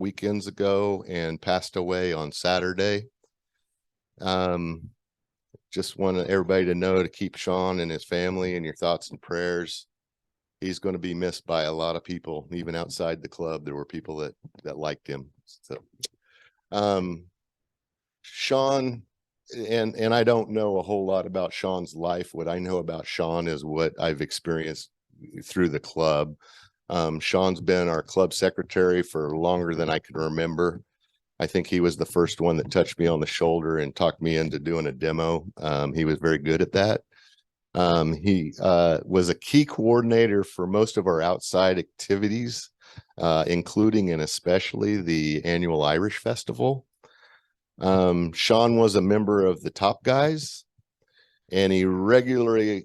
weekends ago and passed away on Saturday. Just want everybody to know to keep Sean and his family in your thoughts and prayers. He's going to be missed by a lot of people, even outside the club. There were people that liked him. So, Sean, and I don't know a whole lot about Sean's life. What I know about Sean is what I've experienced through the club. Sean's been our club secretary for longer than I can remember. I think he was the first one that touched me on the shoulder and talked me into doing a demo. He was very good at that. He was a key coordinator for most of our outside activities, including and especially the annual Irish Festival. Sean was a member of the Top Guys, and he regularly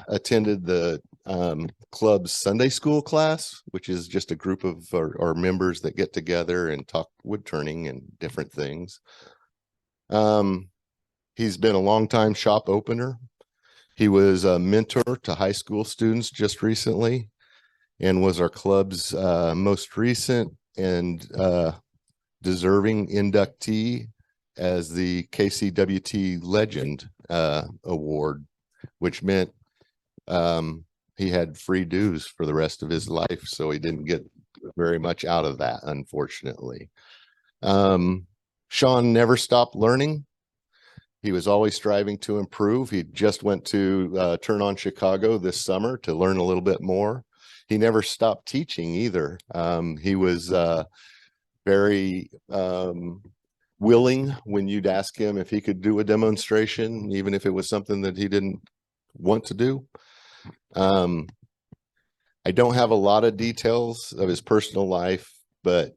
attended the club's Sunday school class, which is just a group of our members that get together and talk wood turning and different things. He's been a longtime shop opener. He was a mentor to high school students just recently and was our club's most recent and deserving inductee as the KCWT Legend Award, which meant he had free dues for the rest of his life, so he didn't get very much out of that, unfortunately. Sean never stopped learning. He was always striving to improve. He just went to Turn On Chicago this summer to learn a little bit more. He never stopped teaching either. He was very willing when you'd ask him if he could do a demonstration, even if it was something that he didn't want to do. I don't have a lot of details of his personal life, but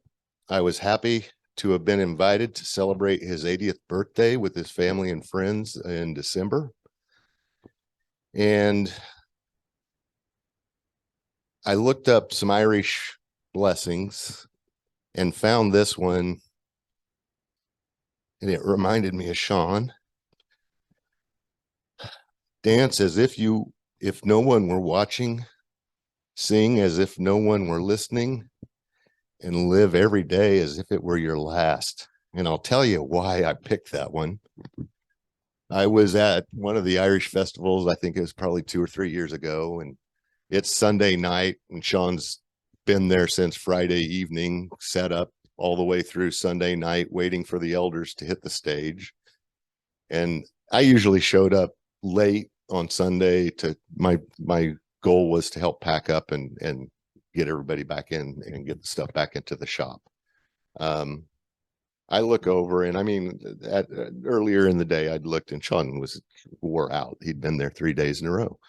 I was happy to have been invited to celebrate his 80th birthday with his family and friends in December. And I looked up some Irish blessings and found this one, and it reminded me of Sean. Dance as if no one were watching, sing as if no one were listening, and live every day as if it were your last. And I'll tell you why I picked that one. I was at one of the Irish festivals, I think it was probably 2 or 3 years ago, and it's Sunday night, and Sean's been there since Friday evening, set up all the way through Sunday night, waiting for the elders to hit the stage. And I usually showed up late on Sunday to my goal was to help pack up and get everybody back in and get the stuff back into the shop. I look over, and I mean, earlier in the day, I'd looked and Sean was wore out. He'd been there 3 days in a row.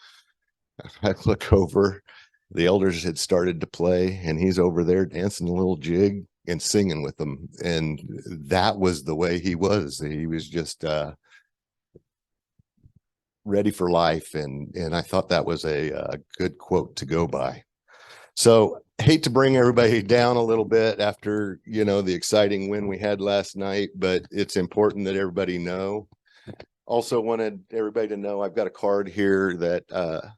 I look over, the elders had started to play, and he's over there dancing a little jig and singing with them. And that was the way he was. He was just ready for life. And I thought that was a good quote to go by. So hate to bring everybody down a little bit after, the exciting win we had last night, but it's important that everybody know. Also wanted everybody to know I've got a card here that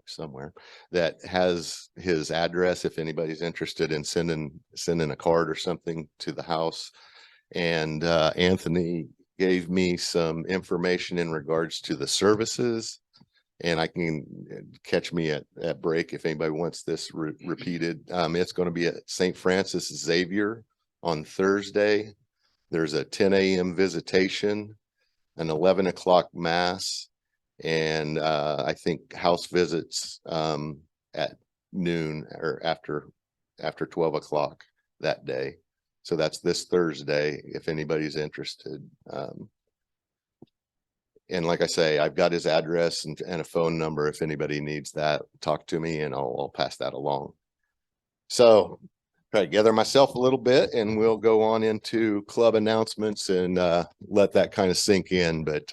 somewhere that has his address if anybody's interested in sending a card or something to the house. And Anthony gave me some information in regards to the services, and I can catch me at break if anybody wants this repeated. It's going to be at St. Francis Xavier on Thursday. There's a 10 a.m. visitation, an 11 o'clock mass, and I think house visits at noon or after 12 o'clock that day. So that's this Thursday if anybody's interested. And like I say, I've got his address and a phone number. If anybody needs that, talk to me and I'll pass that along. So try to gather myself a little bit, and we'll go on into club announcements and let that kind of sink in. But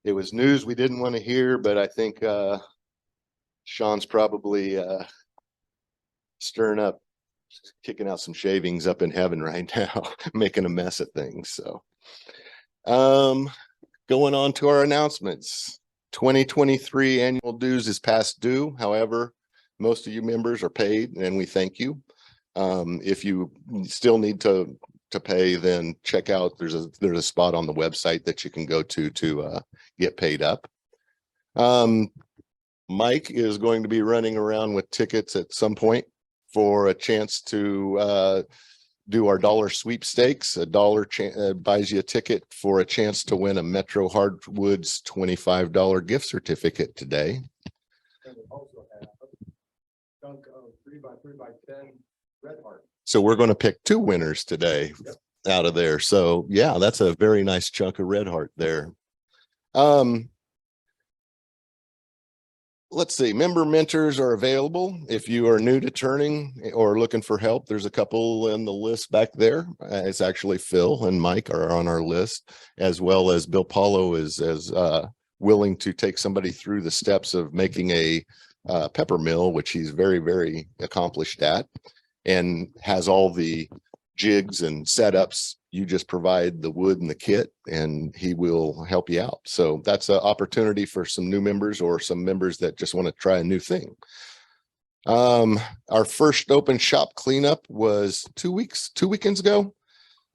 it was news we didn't want to hear, but I think Sean's probably stirring up, kicking out some shavings up in heaven right now, making a mess of things. So going on to our announcements. 2023 annual dues is past due. However, most of you members are paid, and we thank you. If you still need to pay, then check out, there's a spot on the website that you can go to get paid up. Mike is going to be running around with tickets at some point for a chance to do our dollar sweepstakes. A dollar buys you a ticket for a chance to win a Metro Hardwoods $25 gift certificate today. And we also have a chunk of 3x3x10 red heart. So we're going to pick 2 winners today. Yep. Out of there. So yeah, that's a very nice chunk of red heart there. Let's see, member mentors are available if you are new to turning or looking for help. There's a couple in the list back there. It's actually Phil and Mike are on our list, as well as Bill Paulo is willing to take somebody through the steps of making a pepper mill, which he's very, very accomplished at, and has all the jigs and setups. You just provide the wood and the kit and he will help you out. So that's an opportunity for some new members or some members that just want to try a new thing. Our first open shop cleanup was 2 weekends ago,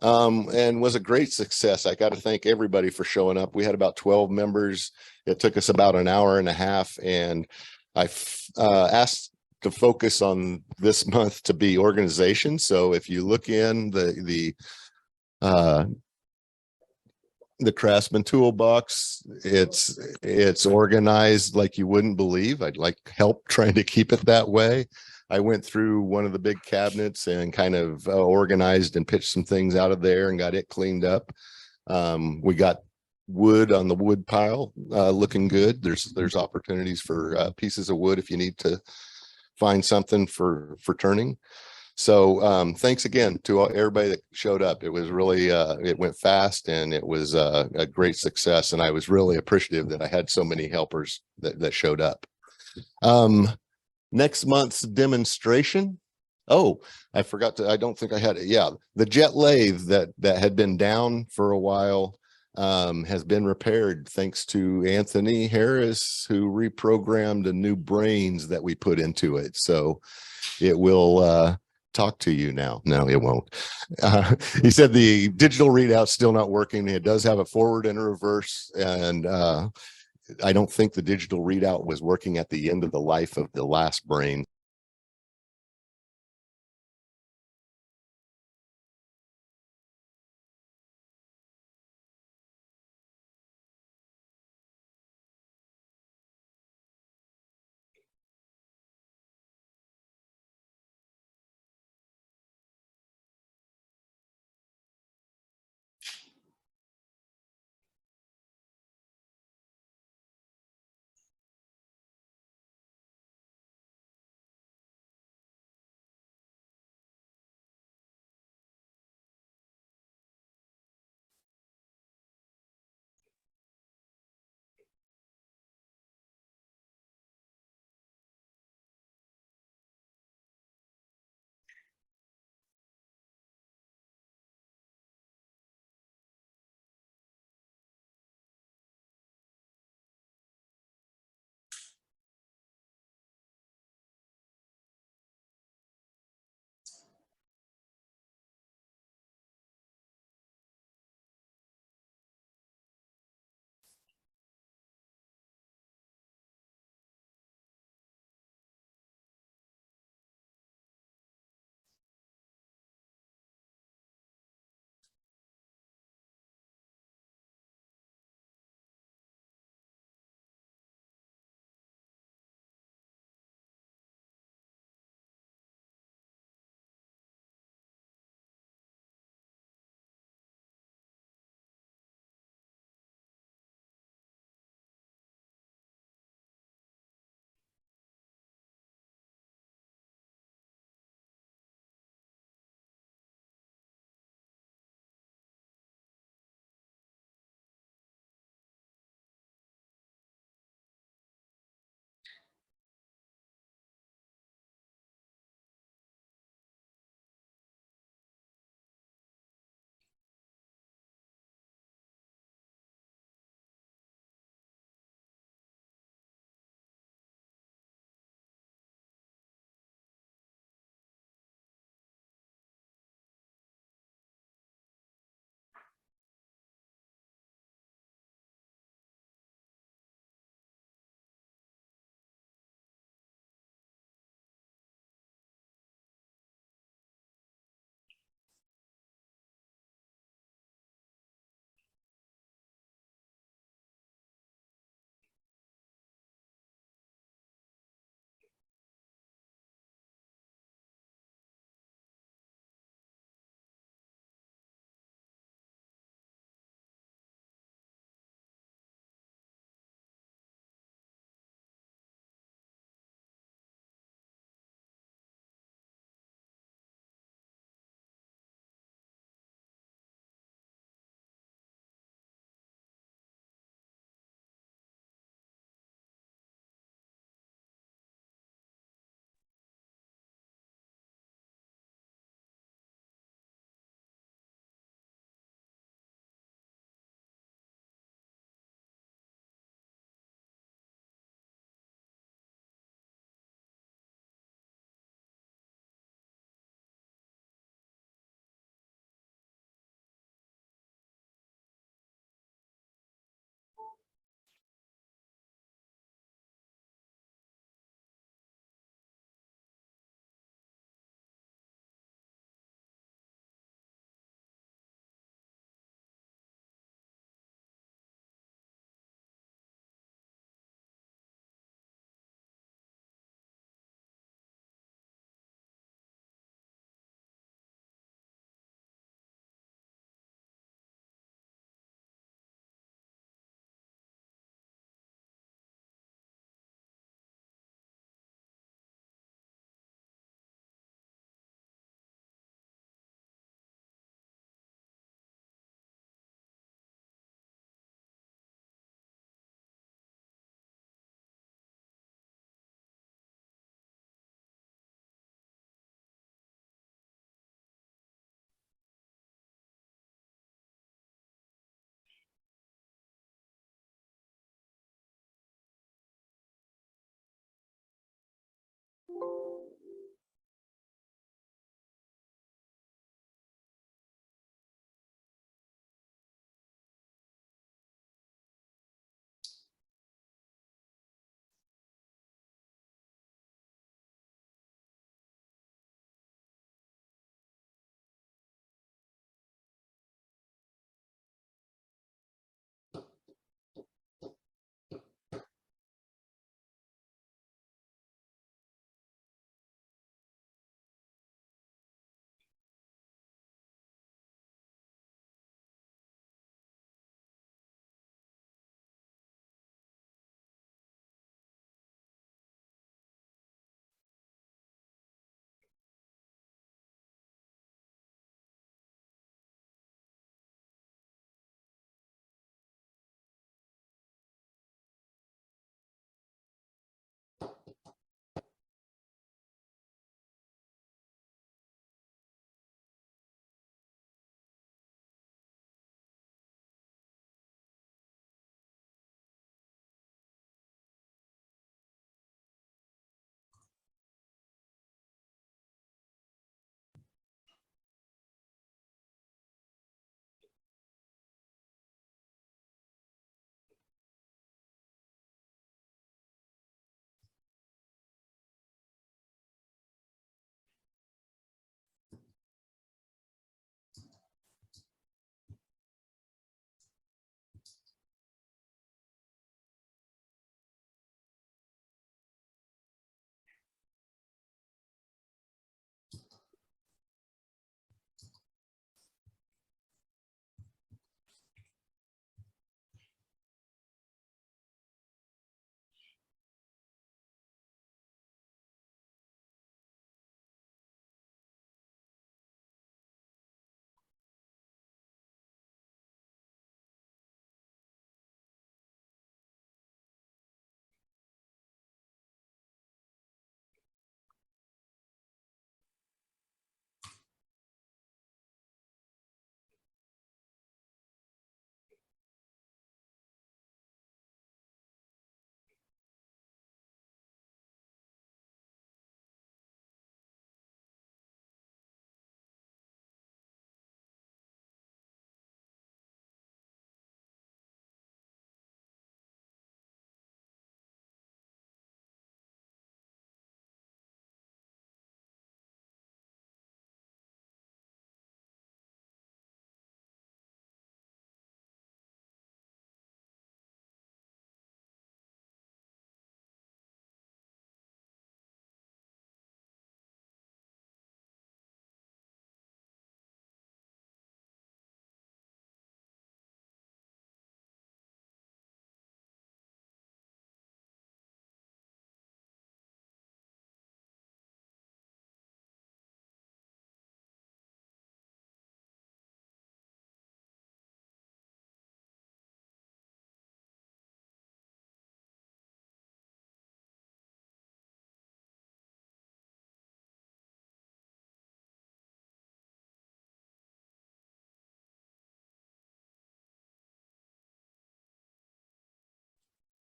and was a great success. I got to thank everybody for showing up. We had about 12 members. It took us about an hour and a half, and I asked to focus on this month to be organization. So if you look in the Craftsman toolbox, it's organized like you wouldn't believe. I'd like help trying to keep it that way. I went through one of the big cabinets and kind of organized and pitched some things out of there and got it cleaned up. We got wood on the wood pile looking good. There's opportunities for pieces of wood if you need to find something for turning. So thanks again to everybody that showed up. It was really it went fast and it was a great success, and I was really appreciative that I had so many helpers that showed up. Next month's demonstration, oh, I forgot to, I don't think I had it. Yeah, the jet lathe that had been down for a while has been repaired thanks to Anthony Harris, who reprogrammed a new brains that we put into it. So it will talk to you now. No, it won't. He said the digital readout's still not working. It does have a forward and a reverse, and I don't think the digital readout was working at the end of the life of the last brain.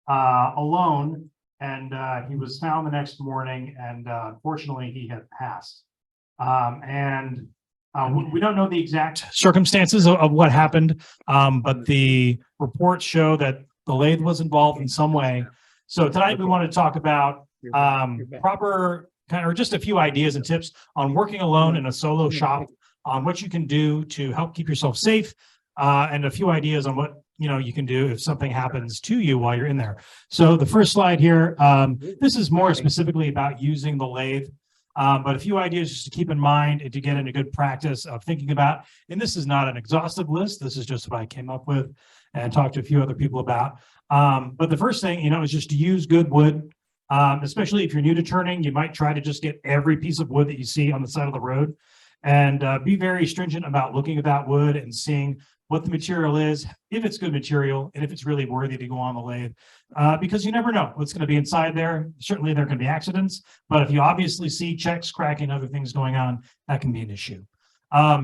alone, and he was found the next morning, and unfortunately he had passed. We don't know the exact circumstances of what happened, but the reports show that the lathe was involved in some way. So tonight we want to talk about proper kind of, or just a few ideas and tips on working alone in a solo shop, on what you can do to help keep yourself safe, and a few ideas on what you can do if something happens to you while you're in there. So the first slide here, this is more specifically about using the lathe, but a few ideas just to keep in mind and to get into good practice of thinking about. And this is not an exhaustive list. This is just what I came up with and talked to a few other people about. But the first thing, is just to use good wood. Especially if you're new to turning, you might try to just get every piece of wood that you see on the side of the road, and be very stringent about looking at that wood and seeing what the material is, if it's good material, and if it's really worthy to go on the lathe, because you never know what's going to be inside there. Certainly there can be accidents, but if you obviously see checks, cracking, other things going on, that can be an issue.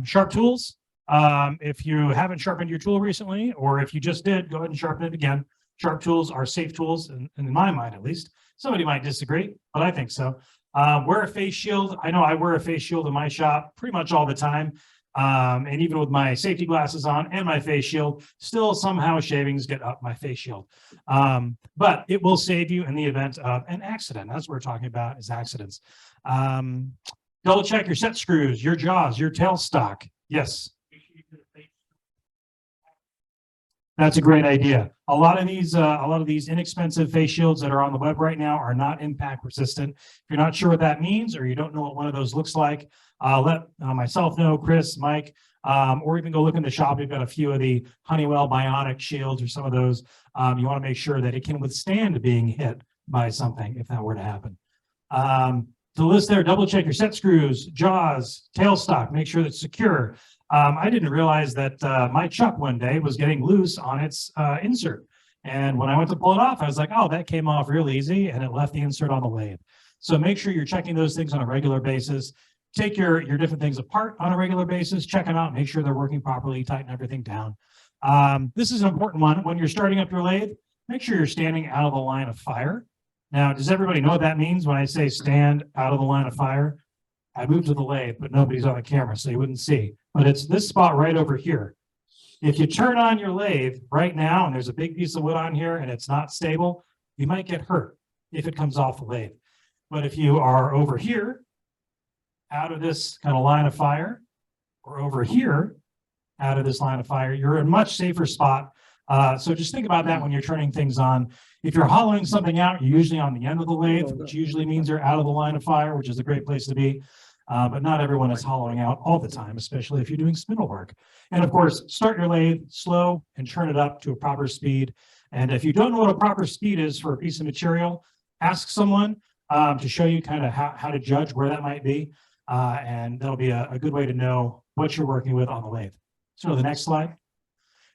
Sharp tools. If you haven't sharpened your tool recently, or if you just did, go ahead and sharpen it again. Sharp tools are safe tools, in my mind at least. Somebody might disagree, but I think so. Wear a face shield. I know I wear a face shield in my shop pretty much all the time. And even with my safety glasses on and my face shield, still somehow shavings get up my face shield. But it will save you in the event of an accident. That's what we're talking about, is accidents. Double check your set screws, your jaws, your tailstock. Yes. That's a great idea. A lot of these inexpensive face shields that are on the web right now are not impact resistant. If you're not sure what that means, or you don't know what one of those looks like, let myself know, Chris, Mike, or even go look in the shop. We've got a few of the Honeywell Bionic shields or some of those. You want to make sure that it can withstand being hit by something if that were to happen. The list there, double check your set screws, jaws, tailstock, make sure that's secure. I didn't realize that my chuck one day was getting loose on its insert. And when I went to pull it off, I was like, oh, that came off real easy, and it left the insert on the lathe. So make sure you're checking those things on a regular basis. Take your different things apart on a regular basis, check them out, make sure they're working properly, tighten everything down. This is an important one. When you're starting up your lathe, make sure you're standing out of the line of fire. Now, does everybody know what that means when I say stand out of the line of fire? I moved to the lathe, but nobody's on the camera, so you wouldn't see. But it's this spot right over here. If you turn on your lathe right now, and there's a big piece of wood on here, and it's not stable, you might get hurt if it comes off the lathe. But if you are over here, out of this kind of line of fire, or over here, out of this line of fire, you're in a much safer spot. So just think about that when you're turning things on. If you're hollowing something out, you're usually on the end of the lathe, which usually means you're out of the line of fire, which is a great place to be. But not everyone is hollowing out all the time, especially if you're doing spindle work. And of course, start your lathe slow and turn it up to a proper speed. And if you don't know what a proper speed is for a piece of material, ask someone to show you kind of how to judge where that might be. And that'll be a good way to know what you're working with on the lathe. So the next slide.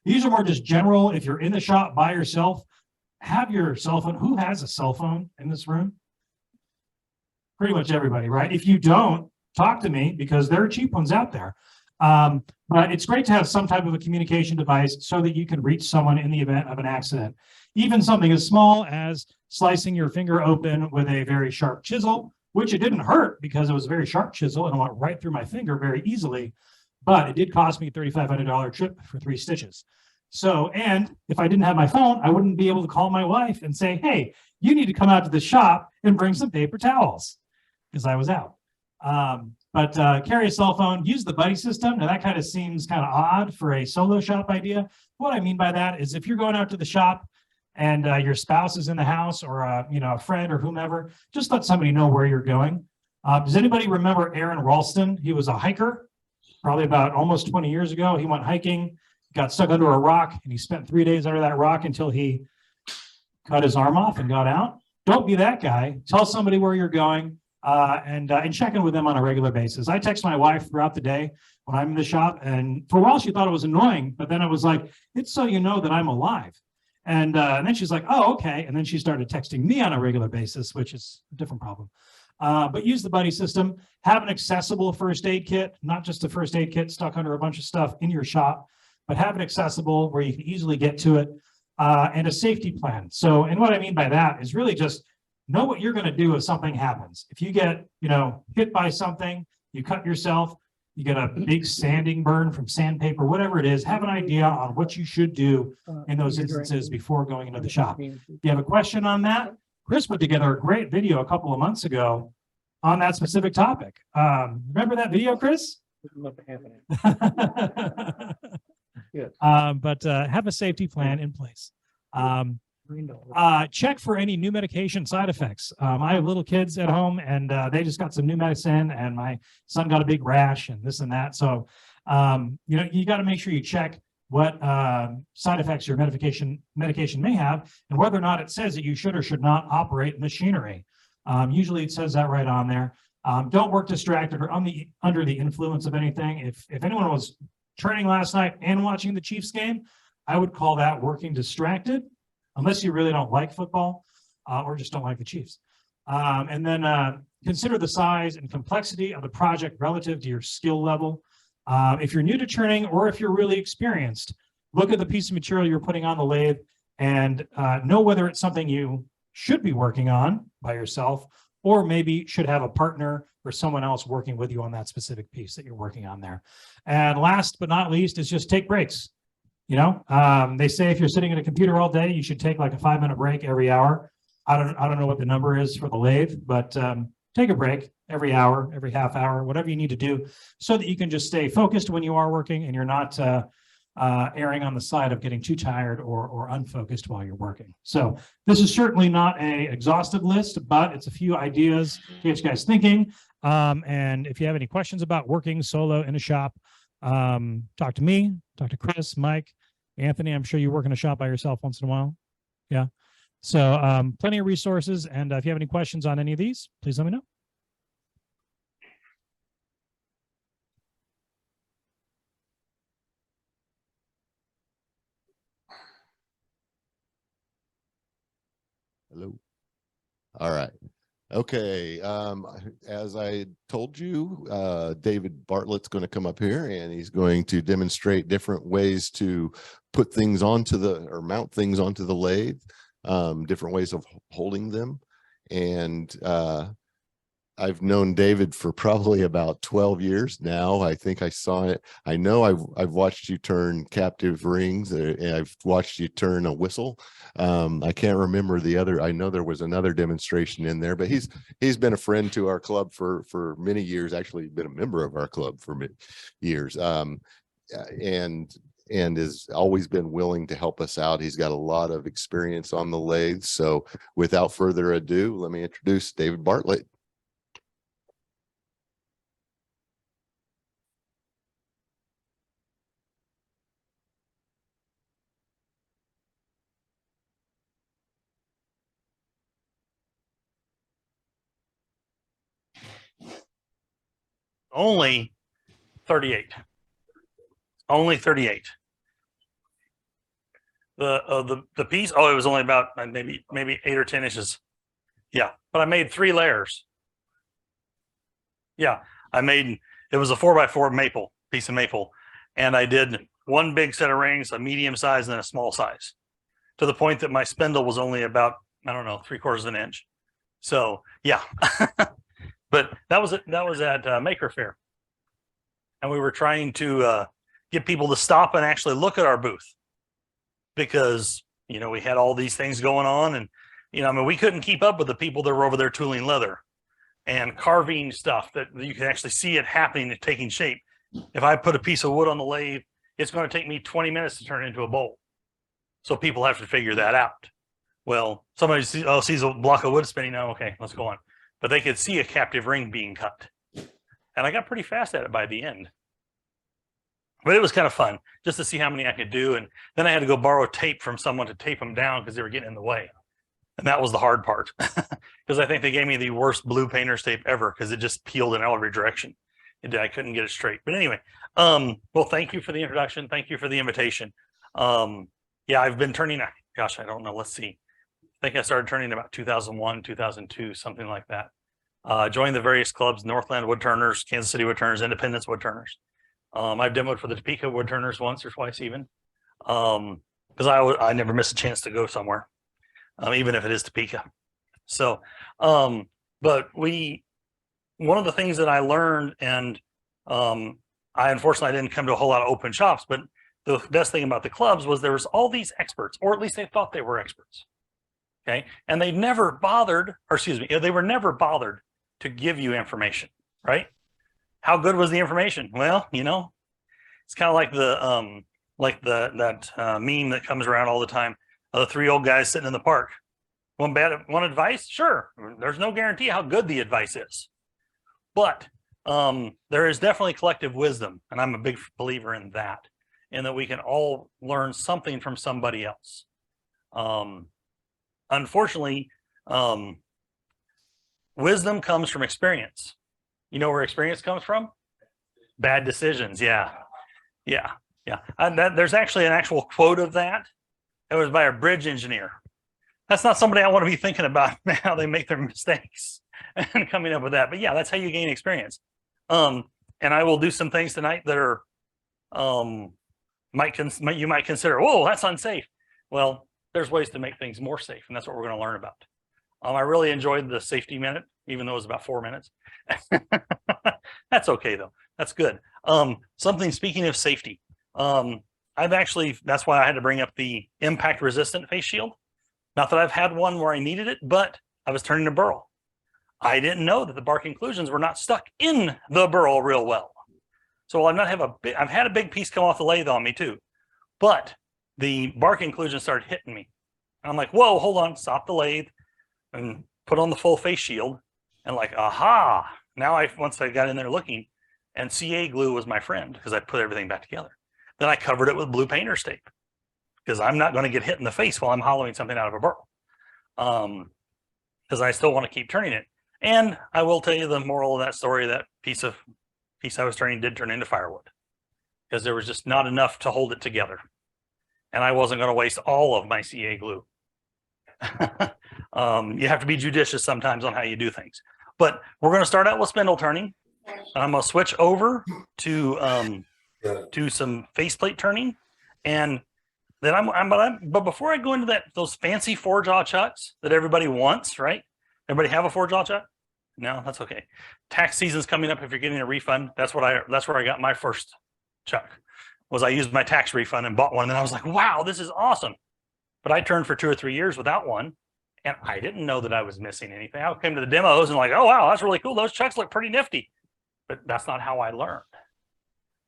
These are more just general. If you're in the shop by yourself, have your cell phone. Who has a cell phone in this room? Pretty much everybody, right? If you don't, talk to me, because there are cheap ones out there. But it's great to have some type of a communication device so that you can reach someone in the event of an accident. Even something as small as slicing your finger open with a very sharp chisel, which it didn't hurt because it was a very sharp chisel and it went right through my finger very easily. But it did cost me a $3,500 trip for 3 stitches. So, and if I didn't have my phone, I wouldn't be able to call my wife and say, hey, you need to come out to the shop and bring some paper towels, because I was out. But carry a cell phone, use the buddy system. Now that kind of seems kind of odd for a solo shop idea. What I mean by that is if you're going out to the shop and your spouse is in the house, or a friend or whomever, just let somebody know where you're going. Does anybody remember Aaron Ralston? He was a hiker, probably about almost 20 years ago. He went hiking, got stuck under a rock, and he spent 3 days under that rock until he cut his arm off and got out. Don't be that guy. Tell somebody where you're going. And check in with them on a regular basis. I text my wife throughout the day when I'm in the shop, and for a while she thought it was annoying, but then I was like, it's so you know that I'm alive. And then she's like, oh, okay. And then she started texting me on a regular basis, which is a different problem. But use the buddy system. Have an accessible first aid kit, not just a first aid kit stuck under a bunch of stuff in your shop, but have it accessible where you can easily get to it. and a safety plan. So, and what I mean by that is really just know what you're going to do if something happens. If you get, hit by something, you cut yourself, you get a big sanding burn from sandpaper, whatever it is, have an idea on what you should do in those instances before going into the shop. If you have a question on that, Chris put together a great video a couple of months ago on that specific topic. Remember that video, Chris? But have a safety plan in place. Check for any new medication side effects. I have little kids at home, and they just got some new medicine, and my son got a big rash and this and that. So, you got to make sure you check what side effects your medication may have, and whether or not it says that you should or should not operate machinery. Usually it says that right on there. Don't work distracted or under the influence of anything. If anyone was training last night and watching the Chiefs game, I would call that working distracted, unless you really don't like football or just don't like the Chiefs. And then consider the size and complexity of the project relative to your skill level. If you're new to turning or if you're really experienced, look at the piece of material you're putting on the lathe and know whether it's something you should be working on by yourself, or maybe should have a partner or someone else working with you on that specific piece that you're working on there. And last but not least is just take breaks. They say if you're sitting at a computer all day, you should take like a 5-minute break every hour. I don't know what the number is for the lathe, but take a break every hour, every half hour, whatever you need to do, so that you can just stay focused when you are working and you're not erring on the side of getting too tired or unfocused while you're working. So this is certainly not a exhaustive list, but it's a few ideas to get you guys thinking. And if you have any questions about working solo in a shop, talk to me, talk to Chris, Mike, Anthony. I'm sure you work in a shop by yourself once in a while. Yeah. So plenty of resources. And if you have any questions on any of these, please let me know. Hello. All right. Okay. As I told you, David Bartlett's going to come up here and he's going to demonstrate different ways to put things or mount things onto the lathe, different ways of holding them. And I've known David for probably about 12 years now. I think I saw it. I know I've watched you turn captive rings, and I've watched you turn a whistle. I can't remember the other. I know there was another demonstration in there, but he's been a friend to our club for many years. Actually, been a member of our club for many years, and has always been willing to help us out. He's got a lot of experience on the lathe. So, without further ado, let me introduce David Bartlett. Only 38. Only 38. The piece, it was only about maybe 8 or 10 inches. Yeah, but I made 3 layers. Yeah, it was a 4x4 piece of maple, and I did one big set of rings, a medium size and then a small size, to the point that my spindle was only about, I don't know, 3/4 of an inch. So yeah. But that was at Maker Faire, and we were trying to get people to stop and actually look at our booth, because we had all these things going on, and we couldn't keep up with the people that were over there tooling leather and carving stuff that you can actually see it happening and taking shape. If I put a piece of wood on the lathe, it's going to take me 20 minutes to turn it into a bowl. So people have to figure that out. Well, somebody sees a block of wood spinning. Oh, okay, let's go on. But they could see a captive ring being cut. And I got pretty fast at it by the end. But it was kind of fun just to see how many I could do. And then I had to go borrow tape from someone to tape them down because they were getting in the way. And that was the hard part, because I think they gave me the worst blue painter's tape ever, because it just peeled in every direction. I couldn't get it straight. But anyway, well, thank you for the introduction. Thank you for the invitation. Yeah, I've been turning, gosh, I don't know. Let's see. I think I started turning about 2001, 2002, something like that. Joined the various clubs: Northland Woodturners, Kansas City Woodturners, Independence Woodturners. I've demoed for the Topeka Woodturners once or twice even. because I never miss a chance to go somewhere, even if it is Topeka. So, but one of the things that I learned, and I unfortunately didn't come to a whole lot of open shops, but the best thing about the clubs was there was all these experts, or at least they thought they were experts. Okay. And they never bothered, or excuse me, they were never bothered to give you information, right? How good was the information? Well, you know, it's kind of like that meme that comes around all the time of the three old guys sitting in the park. One advice? Sure. There's no guarantee how good the advice is. But there is definitely collective wisdom, and I'm a big believer in that we can all learn something from somebody else. Unfortunately, wisdom comes from experience. You know where experience comes from? Bad decisions. Yeah. There's actually an actual quote of that. It was by a bridge engineer. That's not somebody I want to be thinking about how they make their mistakes and coming up with that. But yeah, that's how you gain experience. And I will do some things tonight that are you might consider, whoa, that's unsafe. Well, there's ways to make things more safe, and that's what we're going to learn about. I really enjoyed the safety minute, even though it was about 4 minutes. That's okay though. That's good. Speaking of safety, that's why I had to bring up the impact resistant face shield. Not that I've had one where I needed it, but I was turning a burl. I didn't know that the bark inclusions were not stuck in the burl real well. So I've had a big piece come off the lathe on me too, but the bark inclusion started hitting me. And I'm like, whoa, hold on, stop the lathe and put on the full face shield. And like, aha, now once I got in there looking, and CA glue was my friend because I put everything back together. Then I covered it with blue painter's tape because I'm not going to get hit in the face while I'm hollowing something out of a burl. Because I still want to keep turning it. And I will tell you the moral of that story, that piece I was turning did turn into firewood because there was just not enough to hold it together. And I wasn't going to waste all of my CA glue. You have to be judicious sometimes on how you do things. But we're going to start out with spindle turning. I'm going to switch over to some faceplate turning, and then but before I go into those fancy 4-jaw chucks that everybody wants, right? Everybody have a 4-jaw chuck? No, that's okay. Tax season's coming up. If you're getting a refund, that's where I got my first chuck. I used my tax refund and bought one, and I was like, wow, this is awesome. But I turned for 2 or 3 years without one, and I didn't know that I was missing anything. I came to the demos and like, oh wow, that's really cool. Those chucks look pretty nifty. But that's not how I learned.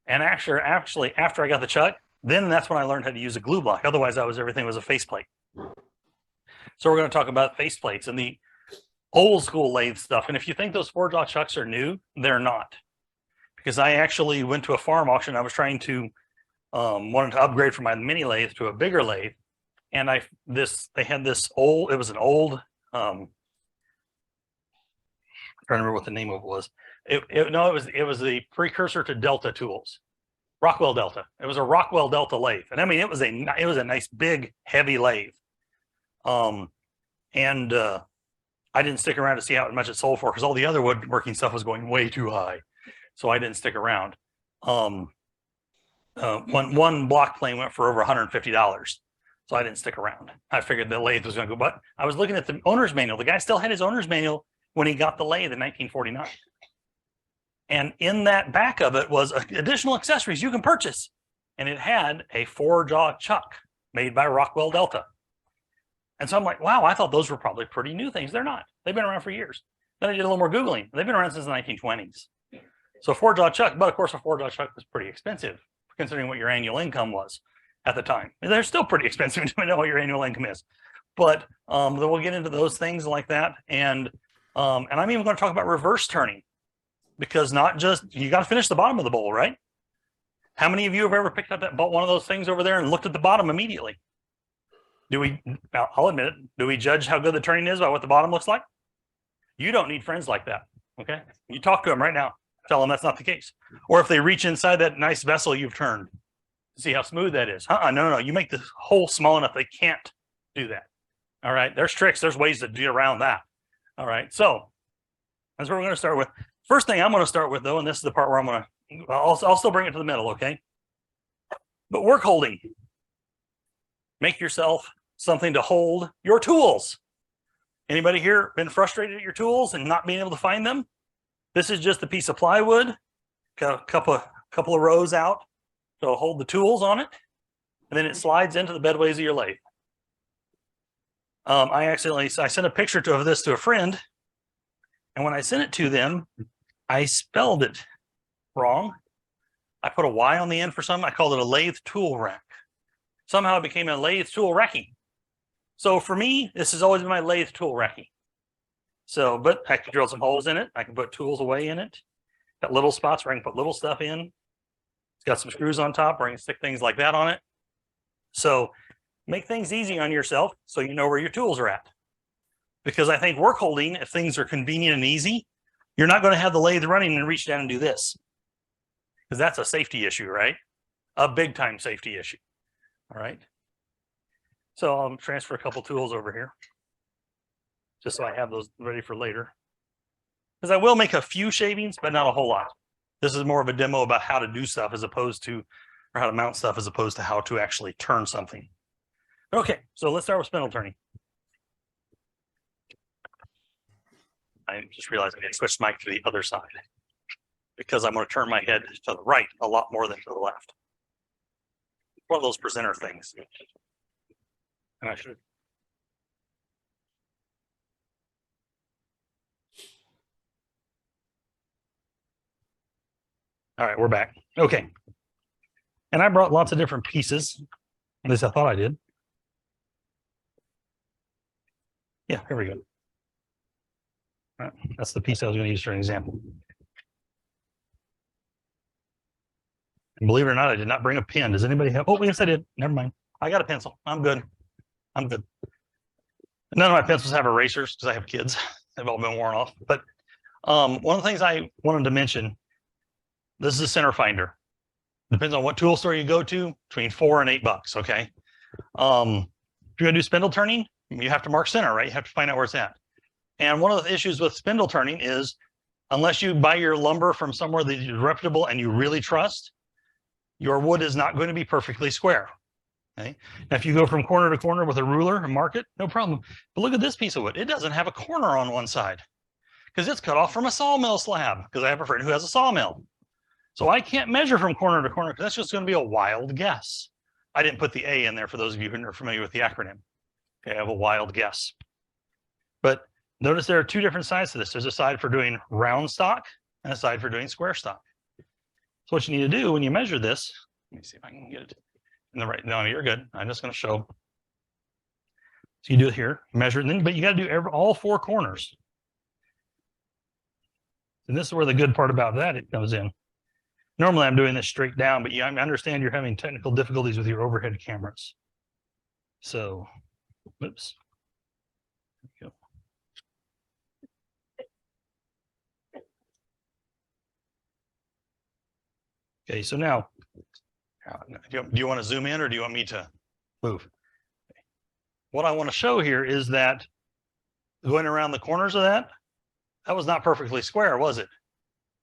And actually, after I got the chuck, then that's when I learned how to use a glue block. Otherwise, everything was a faceplate. So we're going to talk about faceplates and the old school lathe stuff. And if you think those 4-jaw chucks are new, they're not. Because I actually went to a farm auction. I was trying to wanted to upgrade from my mini lathe to a bigger lathe, and they had this old. It was an old. I'm trying to remember what the name of it was. It was the precursor to Delta tools, Rockwell Delta. It was a Rockwell Delta lathe, and I mean it was a nice big heavy lathe. I didn't stick around to see how much it sold for because all the other woodworking stuff was going way too high, so I didn't stick around. One block plane went for over $150, so I didn't stick around. I figured the lathe was going to go, but I was looking at the owner's manual. The guy still had his owner's manual when he got the lathe in 1949. And in that back of it was additional accessories you can purchase. And it had a 4-jaw chuck made by Rockwell Delta. And so I'm like, wow, I thought those were probably pretty new things. They're not. They've been around for years. Then I did a little more Googling. They've been around since the 1920s. So 4-jaw chuck, but of course a 4-jaw chuck was pretty expensive considering what your annual income was at the time. And they're still pretty expensive depending on what your annual income is. But then we'll get into those things like that. And I'm even going to talk about reverse turning, because not just, you got to finish the bottom of the bowl, right? How many of you have ever picked up one of those things over there and looked at the bottom immediately? I'll admit it, do we judge how good the turning is by what the bottom looks like? You don't need friends like that, okay? You talk to them right now, tell them that's not the case. Or if they reach inside that nice vessel you've turned, see how smooth that is. No, you make the hole small enough they can't do that. All right, there's tricks, there's ways to get around that. All right, so that's what we're going to start with. First thing I'm going to start with, though, and this is the part where I'll still bring it to the middle, okay? But work holding. make yourself something to hold your tools. Anybody here been frustrated at your tools and not being able to find them? This is just a piece of plywood, got a couple of rows out to hold the tools on it, and then it slides into the bedways of your lathe. I sent a picture of this to a friend, and when I sent it to them, I spelled it wrong. I put a Y on the end for some. I called it a lathe tool rack. Somehow it became a lathe tool racking. So for me, this has always been my lathe tool racking. So, but I can drill some holes in it. I can put tools away in it. Got little spots where I can put little stuff in. It's got some screws on top where I can stick things like that on it. So make things easy on yourself so you know where your tools are at. Because I think work holding, if things are convenient and easy, you're not going to have the lathe running and reach down and do this. Because that's a safety issue, right? A big time safety issue. All right. So I'll transfer a couple tools over here, just so I have those ready for later. Because I will make a few shavings, but not a whole lot. This is more of a demo about how to do stuff as opposed to, or how to mount stuff as opposed to how to actually turn something. Okay, so let's start with spindle turning. I just realized I need to switch the mic to the other side because I'm going to turn my head to the right a lot more than to the left. One of those presenter things. And I should. All right, we're back. Okay. And I brought lots of different pieces. At least I thought I did. Yeah, here we go. All right, that's the piece I was going to use for an example. And believe it or not, I did not bring a pen. Does anybody have? Oh, yes, I did. Never mind. I got a pencil. I'm good. I'm good. None of my pencils have erasers because I have kids. They've all been worn off. But one of the things I wanted to mention, this is a center finder. Depends on what tool store you go to, between $4 and $8. Okay. If you're going to do spindle turning, you have to mark center, right? You have to find out where it's at. And one of the issues with spindle turning is, unless you buy your lumber from somewhere that is reputable and you really trust, your wood is not going to be perfectly square. Okay. Now, if you go from corner to corner with a ruler and mark it, no problem. But look at this piece of wood. It doesn't have a corner on one side because it's cut off from a sawmill slab, because I have a friend who has a sawmill. So I can't measure from corner to corner because that's just going to be a wild guess. I didn't put the A in there for those of you who are familiar with the acronym. Okay, I have a wild guess. But notice there are two different sides to this. There's a side for doing round stock and a side for doing square stock. So what you need to do when you measure this, let me see if I can get it in the right. No, you're good. I'm just going to show. So you do it here, measure it, and then, but you got to do all four corners. And this is where the good part about that it comes in. Normally I'm doing this straight down, but I understand you're having technical difficulties with your overhead cameras. So, whoops. There we go. Okay, so now, do you want to zoom in or do you want me to move? What I want to show here is that going around the corners of that was not perfectly square, was it?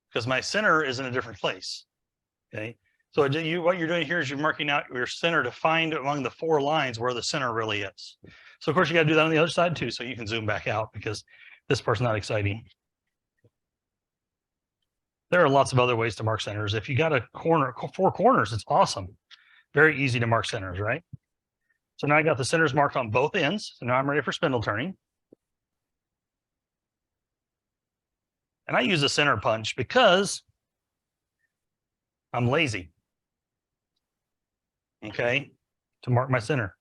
Because my center is in a different place. Okay, so what you're doing here is you're marking out your center to find among the four lines where the center really is. So of course you got to do that on the other side too, so you can zoom back out because this part's not exciting. There are lots of other ways to mark centers. If you got a corner, four corners, it's awesome. Very easy to mark centers, right? So now I got the centers marked on both ends. So now I'm ready for spindle turning. And I use a center punch because I'm lazy. Okay, to mark my center.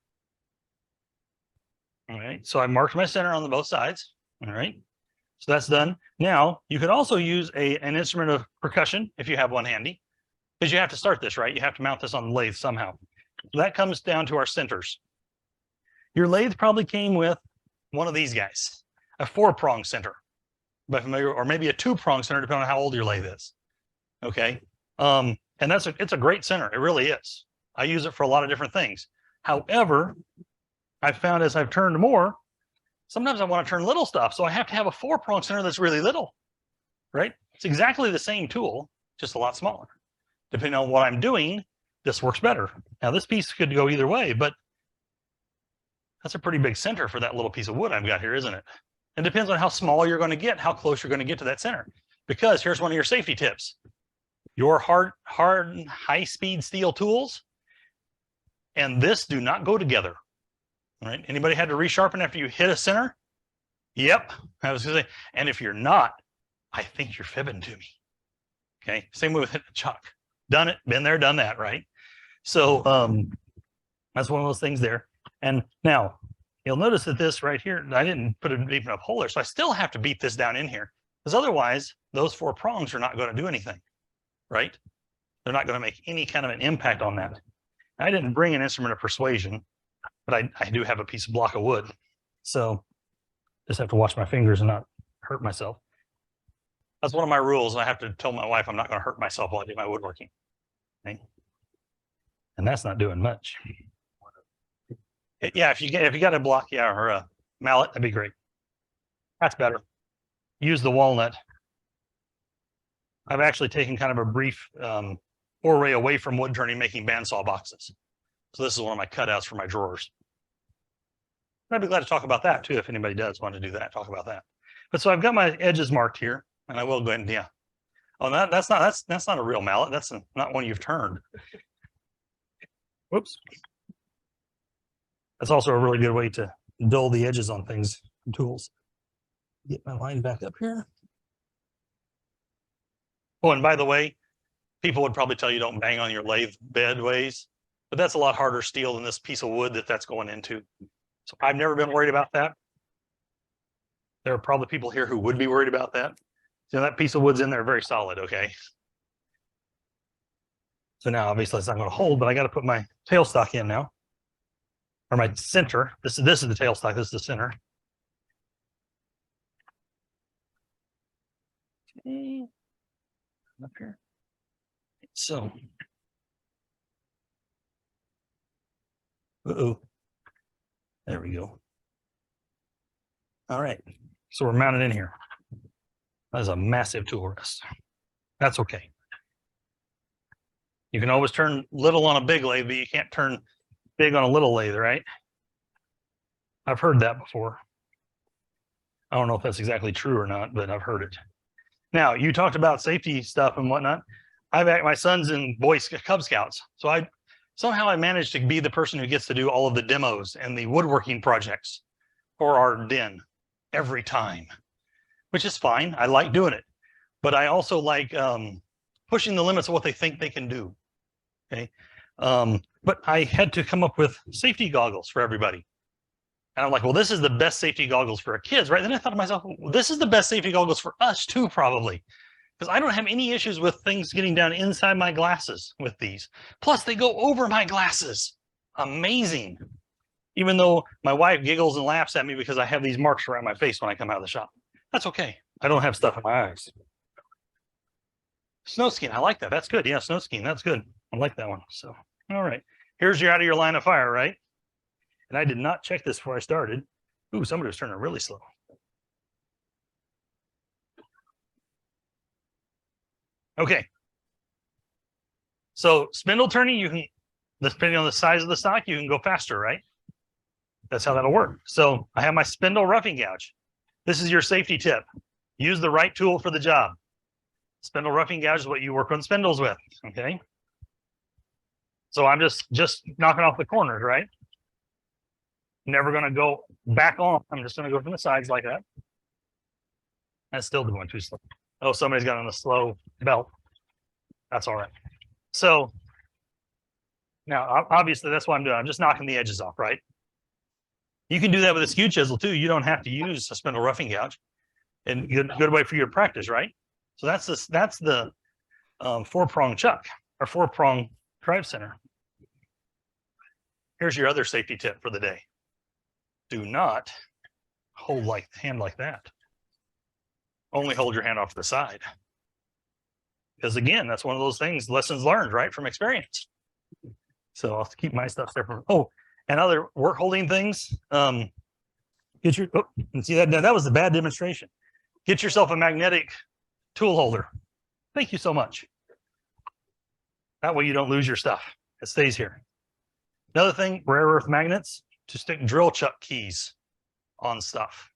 All right, so I marked my center on both sides. All right, so that's done. Now you could also use an instrument of percussion if you have one handy, because you have to start this, right? You have to mount this on the lathe somehow. So that comes down to our centers. Your lathe probably came with one of these guys, a 4-prong center, but familiar, or maybe a 2-prong center, depending on how old your lathe is. Okay, and it's a great center. It really is. I use it for a lot of different things. However, I've found as I've turned more, sometimes I want to turn little stuff, so I have to have a 4-prong center that's really little, right? It's exactly the same tool, just a lot smaller. Depending on what I'm doing, this works better. Now, this piece could go either way, but That's a pretty big center for that little piece of wood I've got here, isn't it? It depends on how small you're going to get, how close you're going to get to that center. Because here's one of your safety tips. Your hard, high-speed steel tools and this do not go together. All right? Anybody had to resharpen after you hit a center? Yep. I was going to say, and if you're not, I think you're fibbing to me. Okay. Same way with hitting a chuck. Done it, been there, done that, right? So that's one of those things there. And now you'll notice that this right here, I didn't put a deep enough hole there, so I still have to beat this down in here, because otherwise those 4 prongs are not going to do anything, right? They're not going to make any kind of an impact on that. I didn't bring an instrument of persuasion, but I do have a piece of block of wood. So just have to watch my fingers and not hurt myself. That's one of my rules. I have to tell my wife I'm not going to hurt myself while I do my woodworking. Okay? And that's not doing much. Yeah, if you got a block, yeah, or a mallet, that'd be great. That's better. Use the walnut. I've actually taken kind of a brief foray away from wood turning, making bandsaw boxes. So this is one of my cutouts for my drawers. I'd be glad to talk about that too, if anybody does want to do that, talk about that. But so I've got my edges marked here, and I will go ahead and, yeah. Oh, that's not a real mallet. That's not one you've turned. Whoops. That's also a really good way to dull the edges on things and tools. Get my line back up here. Oh, and by the way, people would probably tell you don't bang on your lathe bed ways, but that's a lot harder steel than this piece of wood that's going into. So I've never been worried about that. There are probably people here who would be worried about that. So that piece of wood's in there very solid, okay? So now obviously it's not going to hold, but I got to put my tailstock in now. Or my center. This is the tailstock, this is the center. Okay. Up here. So there we go. All right, so we're mounted in here. That is a massive tool rest. That's okay. You can always turn little on a big lathe, but you can't turn big on a little lathe, right? I've heard that before. I don't know if that's exactly true or not, but I've heard it. Now, you talked about safety stuff and whatnot. My son's in Cub Scouts, so somehow I managed to be the person who gets to do all of the demos and the woodworking projects for our den every time, which is fine. I like doing it, but I also like pushing the limits of what they think they can do. Okay, but I had to come up with safety goggles for everybody. And I'm like, well, this is the best safety goggles for our kids, right? Then I thought to myself, well, this is the best safety goggles for us too, probably. Because I don't have any issues with things getting down inside my glasses with these. Plus, they go over my glasses. Amazing. Even though my wife giggles and laughs at me because I have these marks around my face when I come out of the shop. That's okay. I don't have stuff in my eyes. Snow skin, I like that. That's good. Yeah, snow skin, that's good. I like that one. So, all right. Here's your out of your line of fire, right? And I did not check this before I started. Ooh, somebody was turning really slow. Okay. So spindle turning, you can, depending on the size of the stock, you can go faster, right? That's how that'll work. So I have my spindle roughing gouge. This is your safety tip. Use the right tool for the job. Spindle roughing gouge is what you work on spindles with, okay? So I'm just knocking off the corners, right? Never going to go back on. I'm just going to go from the sides like that. That's still going too slow. Oh, somebody's got on a slow belt. That's all right. So now, obviously, that's what I'm doing. I'm just knocking the edges off, right? You can do that with a skew chisel too. You don't have to use a spindle roughing gouge. And good way for you to practice, right? So that's the 4-prong chuck or 4-prong drive center. Here's your other safety tip for the day. Do not hold hand like that. Only hold your hand off to the side. Because again, that's one of those things, lessons learned, right, from experience. So I'll keep my stuff separate. Oh, and other work holding things. Get your, oh, and see that, that was a bad demonstration. Get yourself a magnetic tool holder. Thank you so much. That way you don't lose your stuff. It stays here. Another thing, rare earth magnets to stick drill chuck keys on stuff.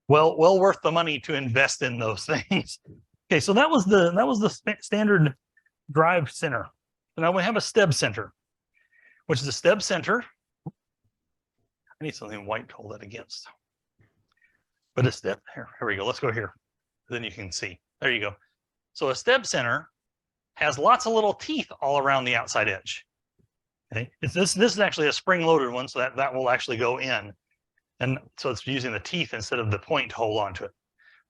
Well worth the money to invest in those things. Okay, so that was the standard drive center. So now we have a steb center, which is a steb center. I need something white to hold that against. But a step here we go. Let's go here. Then you can see. There you go. So a steb center has lots of little teeth all around the outside edge. Okay, this is actually a spring-loaded one, so that will actually go in, and so it's using the teeth instead of the point to hold on to it.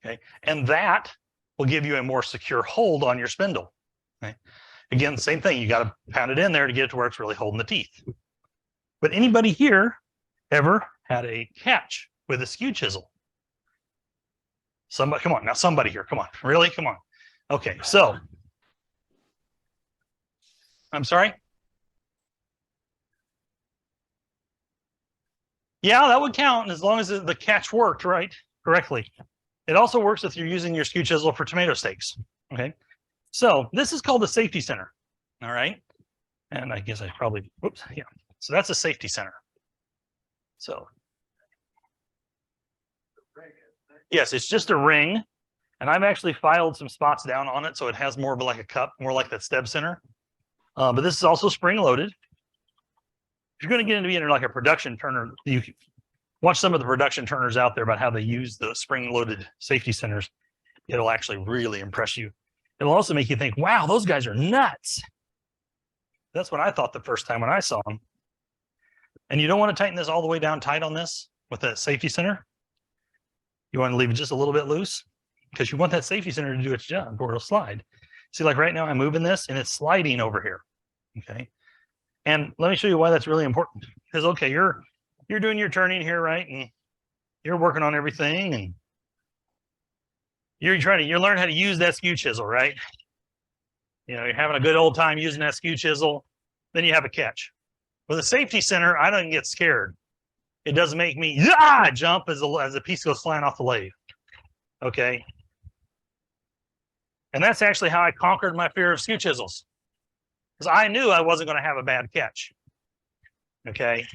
Okay, and that will give you a more secure hold on your spindle. Okay, again, same thing. You got to pound it in there to get it to where it's really holding the teeth. But anybody here ever had a catch with a skew chisel? Somebody, come on now. Somebody here, come on, really, come on. Okay, so I'm sorry. Yeah, that would count as long as the catch worked correctly. It also works if you're using your skew chisel for tomato steaks. Okay, so this is called the safety center. All right, and I guess I probably, whoops, yeah. So that's a safety center. So yes, it's just a ring, and I've actually filed some spots down on it, so it has more of like a cup, more like that steb center. But this is also spring loaded. If you're going to get into being like a production turner, you can watch some of the production turners out there about how they use the spring loaded safety centers. It'll actually really impress you. It'll also make you think, wow, those guys are nuts. That's what I thought the first time when I saw them. And you don't want to tighten this all the way down tight on this with that safety center. You want to leave it just a little bit loose because you want that safety center to do its job or it'll slide. See, like right now I'm moving this and it's sliding over here. Okay. And let me show you why that's really important. Because okay, you're doing your turning here, right? And you're working on everything and you're learning how to use that skew chisel, right? You know, you're having a good old time using that skew chisel, then you have a catch. With a safety center, I don't get scared. It doesn't make me jump as the piece goes flying off the lathe. Okay. And that's actually how I conquered my fear of skew chisels. Because I knew I wasn't going to have a bad catch. Okay.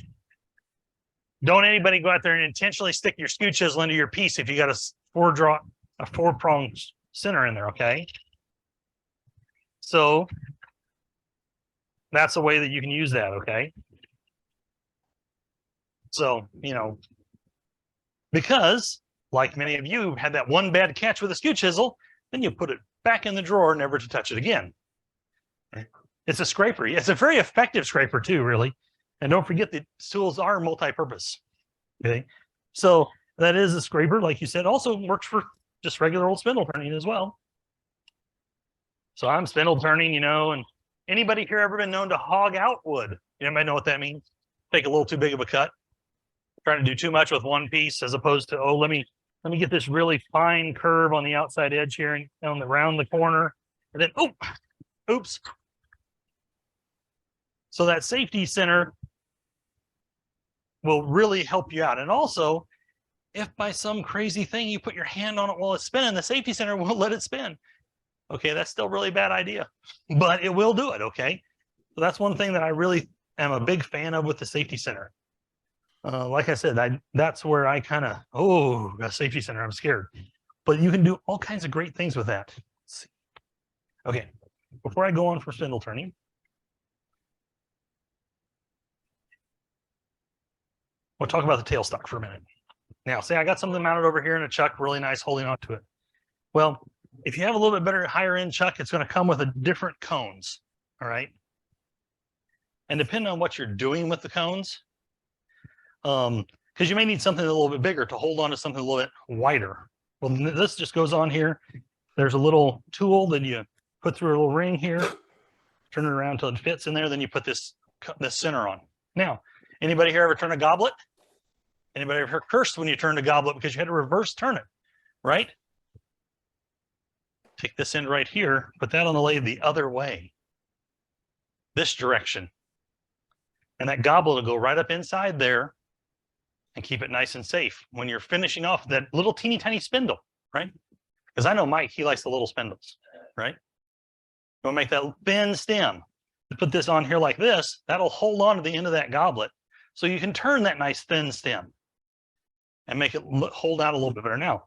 Don't anybody go out there and intentionally stick your skew chisel into your piece if you got a four-prong center in there. Okay. So that's a way that you can use that. Okay. So, you know, because like many of you had that one bad catch with a skew chisel, then you put it back in the drawer, never to touch it again. It's a scraper. It's a very effective scraper too, really. And don't forget that tools are multi-purpose. Okay. So that is a scraper, like you said, also works for just regular old spindle turning as well. So I'm spindle turning, you know, and anybody here ever been known to hog out wood? Anybody know what that means? Take a little too big of a cut. Trying to do too much with one piece as opposed to, oh, let me get this really fine curve on the outside edge here and around the corner. And then, oh, oops. So that safety center will really help you out. And also, if by some crazy thing you put your hand on it while it's spinning, the safety center won't let it spin. Okay, that's still a really bad idea, but it will do it, okay? So that's one thing that I really am a big fan of with the safety center. Like I said, that's where I kind of, a safety center, I'm scared. But you can do all kinds of great things with that. Let's see. Okay, before I go on for spindle turning, we'll talk about the tailstock for a minute. Now, say I got something mounted over here in a chuck, really nice, holding on to it. Well, if you have a little bit better higher end chuck, it's going to come with a different cones, all right? And depending on what you're doing with the cones, because you may need something a little bit bigger to hold on to something a little bit wider. Well, this just goes on here. There's a little tool that you put through a little ring here, turn it around until it fits in there. Then you put this center on. Now, anybody here ever turn a goblet? Anybody ever cursed when you turned a goblet because you had to reverse turn it, right? Take this end right here, put that on the lathe the other way, this direction. And that goblet will go right up inside there and keep it nice and safe when you're finishing off that little teeny tiny spindle, right? Because I know Mike, he likes the little spindles, right? We'll make that thin stem. Put this on here like this, that'll hold on to the end of that goblet So you can turn that nice thin stem and make it hold out a little bit better. Now,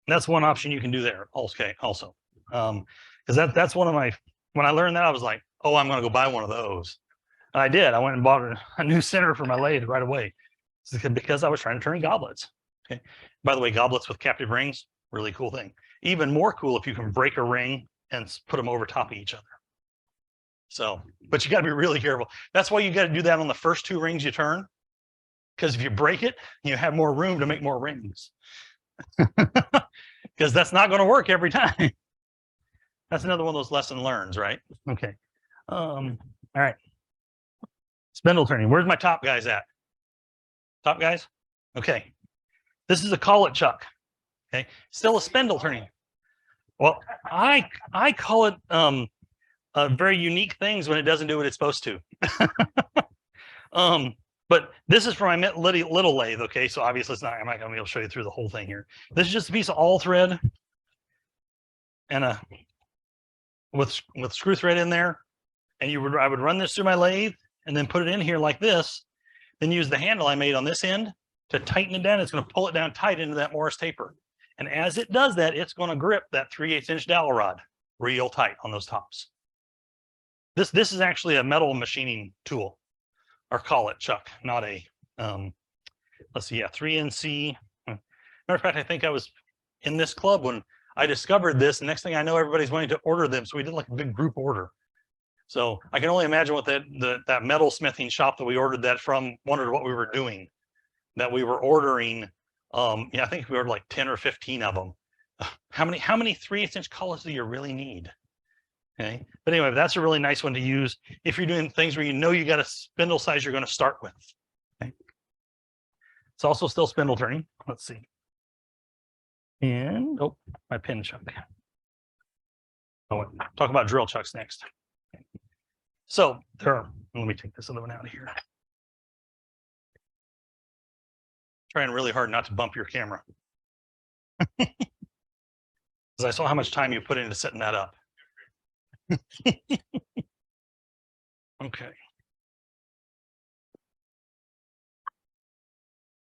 that's one option you can do there. Okay, also, because that's one of my, when I learned that, I was like, oh, I'm going to go buy one of those. And I did. I went and bought a new center for my lathe right away because I was trying to turn goblets. Okay. By the way, goblets with captive rings, really cool thing. Even more cool if you can break a ring and put them over top of each other. So, but you got to be really careful. That's why you got to do that on the first 2 rings you turn. Because if you break it, you have more room to make more rings. Because that's not going to work every time. That's another one of those lesson learns, right? Okay. All right. Spindle turning. Where's my top guys at? Top guys? Okay. This is a collet chuck. Okay. Still a spindle turning. Well, I call it very unique things when it doesn't do what it's supposed to. But this is for my little lathe. Okay. So obviously it's not, I'm not going to be able to show you through the whole thing here. This is just a piece of all thread and with screw thread in there. And I would run this through my lathe and then put it in here like this, then use the handle I made on this end to tighten it down. It's going to pull it down tight into that Morris taper. And as it does that, it's going to grip that 3/8 inch dowel rod real tight on those tops. This is actually a metal machining tool, or collet chuck, not a, let's see, yeah, 3NC. Matter of fact, I think I was in this club when I discovered this. The next thing I know, everybody's wanting to order them. So we did like a big group order. So I can only imagine what that metal smithing shop that we ordered that from wondered what we were doing, that we were ordering. Yeah, I think we ordered like 10 or 15 of them. How many 3/8 inch collets do you really need? Okay. But anyway, that's a really nice one to use if you're doing things where you know you got a spindle size you're going to start with. Okay. It's also still spindle turning. Let's see. And oh, my pin chuck. Oh, talk about drill chucks next. Okay. So let me take this other one out of here. Trying really hard not to bump your camera. Because I saw how much time you put into setting that up. Okay.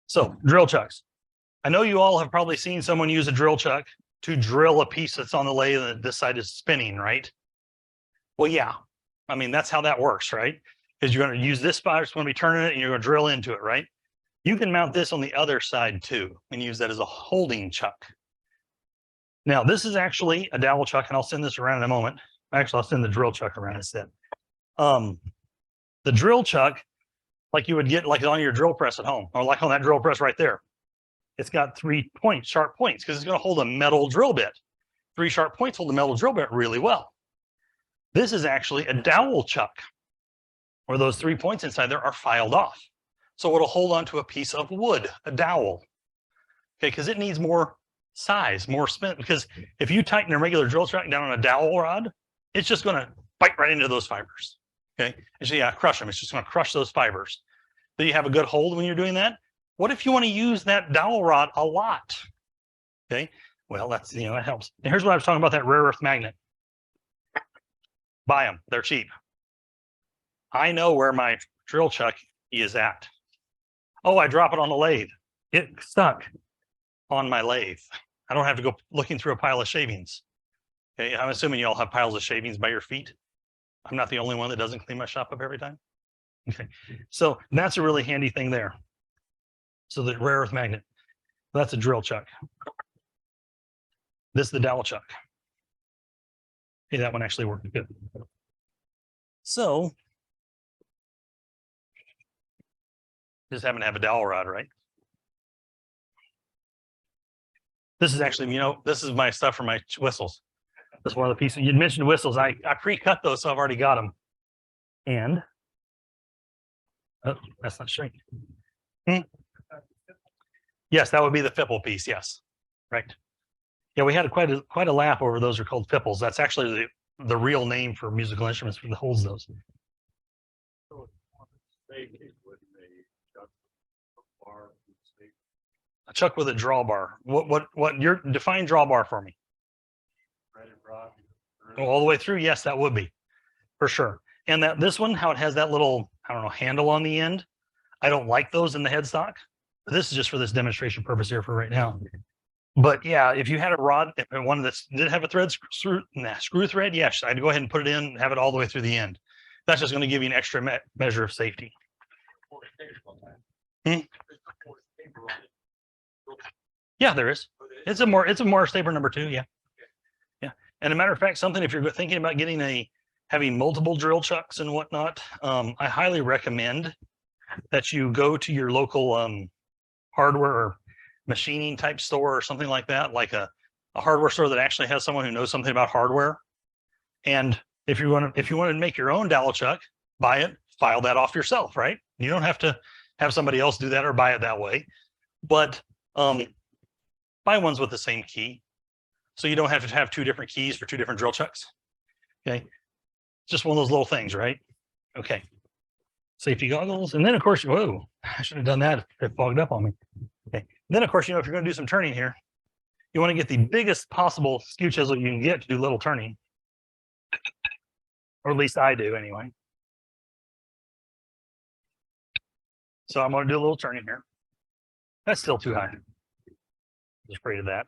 So drill chucks. I know you all have probably seen someone use a drill chuck to drill a piece that's on the lathe and this side is spinning, right? Well, yeah. I mean, that's how that works, right? Because you're going to use this spot, it's going to be turning it and you're going to drill into it, right? You can mount this on the other side too and use that as a holding chuck. Now, this is actually a dowel chuck, and I'll send this around in a moment. Actually, I'll send the drill chuck around instead. The drill chuck, like you would get like on your drill press at home, or like on that drill press right there. It's got 3 points, sharp points, because it's going to hold a metal drill bit. 3 sharp points hold the metal drill bit really well. This is actually a dowel chuck, where those 3 points inside there are filed off. So it'll hold onto a piece of wood, a dowel. Okay, because it needs more size, more spin. Because if you tighten a regular drill chuck down on a dowel rod, it's just going to bite right into those fibers. Okay, and so yeah, crush them. It's just going to crush those fibers. So you have a good hold when you're doing that. What if you want to use that dowel rod a lot? Okay, well, that's, that helps. And here's what I was talking about, that rare earth magnet. Buy them, they're cheap. I know where my drill chuck is at. Oh, I drop it on the lathe. It stuck on my lathe. I don't have to go looking through a pile of shavings. Okay, I'm assuming you all have piles of shavings by your feet. I'm not the only one that doesn't clean my shop up every time. Okay, so that's a really handy thing there. So the rare earth magnet, that's a drill chuck. This is the dowel chuck. Hey, that one actually worked good. So just happen to have a dowel rod, right? This is actually, this is my stuff for my whistles. That's one of the pieces. You mentioned whistles. I pre-cut those, so I've already got them. And oh, that's not showing. Yes, that would be the fipple piece. Yes, right. Yeah, we had quite a laugh over those are called fipples. That's actually the real name for musical instruments that holds those. A chuck with a drawbar. What your define drawbar for me? Oh, all the way through. Yes, that would be for sure. And this one, how it has that little, I don't know, handle on the end. I don't like those in the headstock. This is just for this demonstration purpose here for right now. But yeah, if you had a rod, one that did have a thread screw thread, yes, I'd go ahead and put it in and have it all the way through the end. That's just going to give you an extra measure of safety. Yeah, there is. It's a Morris taper number 2. Yeah. Yeah. And a matter of fact, something, if you're thinking about having multiple drill chucks and whatnot, I highly recommend that you go to your local hardware or machining type store or something like that, like a hardware store that actually has someone who knows something about hardware. And if you want to make your own dowel chuck, buy it, file that off yourself, right? You don't have to have somebody else do that or buy it that way. But buy ones with the same key, so you don't have to have 2 different keys for 2 different drill chucks. Okay, just one of those little things, right? Okay, safety goggles, and then of course, whoa, I should have done that. It fogged up on me. Okay, then of course, if you're going to do some turning here, you want to get the biggest possible skew chisel you can get to do little turning, or at least I do anyway. So I'm going to do a little turning here. That's still too high. Just afraid of that.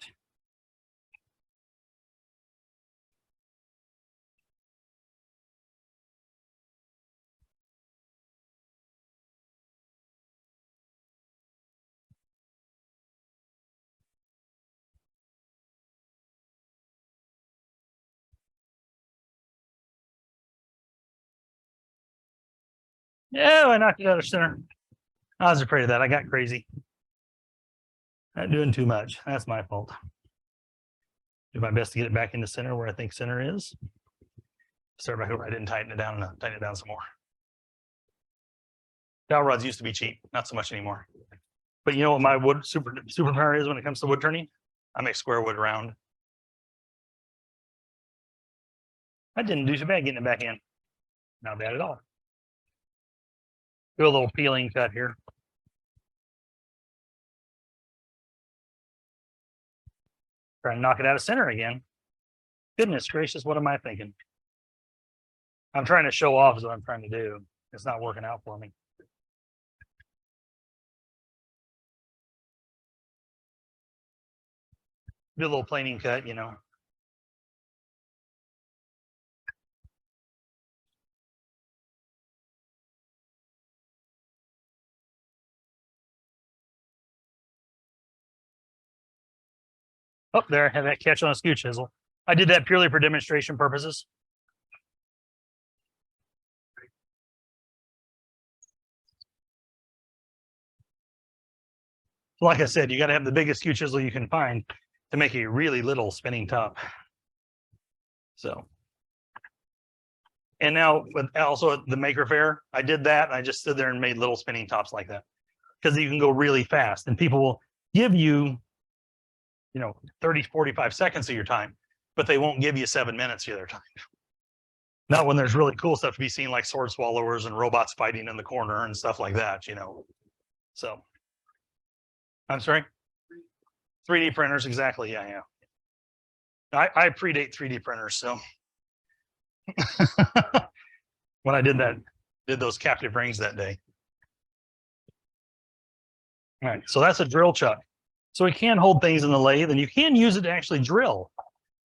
Yeah, I knocked it out of center. I was afraid of that. I got crazy. Not doing too much. That's my fault. Do my best to get it back into center where I think center is. Start back over. I didn't tighten it down enough. Tighten it down some more. Dowel rods used to be cheap, not so much anymore. But you know what my wood superpower is when it comes to wood turning? I make square wood round. I didn't do so bad getting it back in. Not bad at all. Do a little peeling cut here. Try and knock it out of center again. Goodness gracious, what am I thinking? I'm trying to show off is what I'm trying to do. It's not working out for me. Do a little planing cut, you know. Oh, there, I had that catch on a skew chisel. I did that purely for demonstration purposes. Like I said, you got to have the biggest skew chisel you can find to make a really little spinning top. So, and now with also at the Maker Faire, I did that. I just stood there and made little spinning tops like that because you can go really fast and people will give you, 30, 45 seconds of your time, but they won't give you 7 minutes of their time. Not when there's really cool stuff to be seen, like sword swallowers and robots fighting in the corner and stuff like that, So, I'm sorry? 3D printers, exactly. Yeah. I predate 3D printers, so when I did those captive rings that day. All right, so that's a drill chuck. So it can hold things in the lathe, and you can use it to actually drill.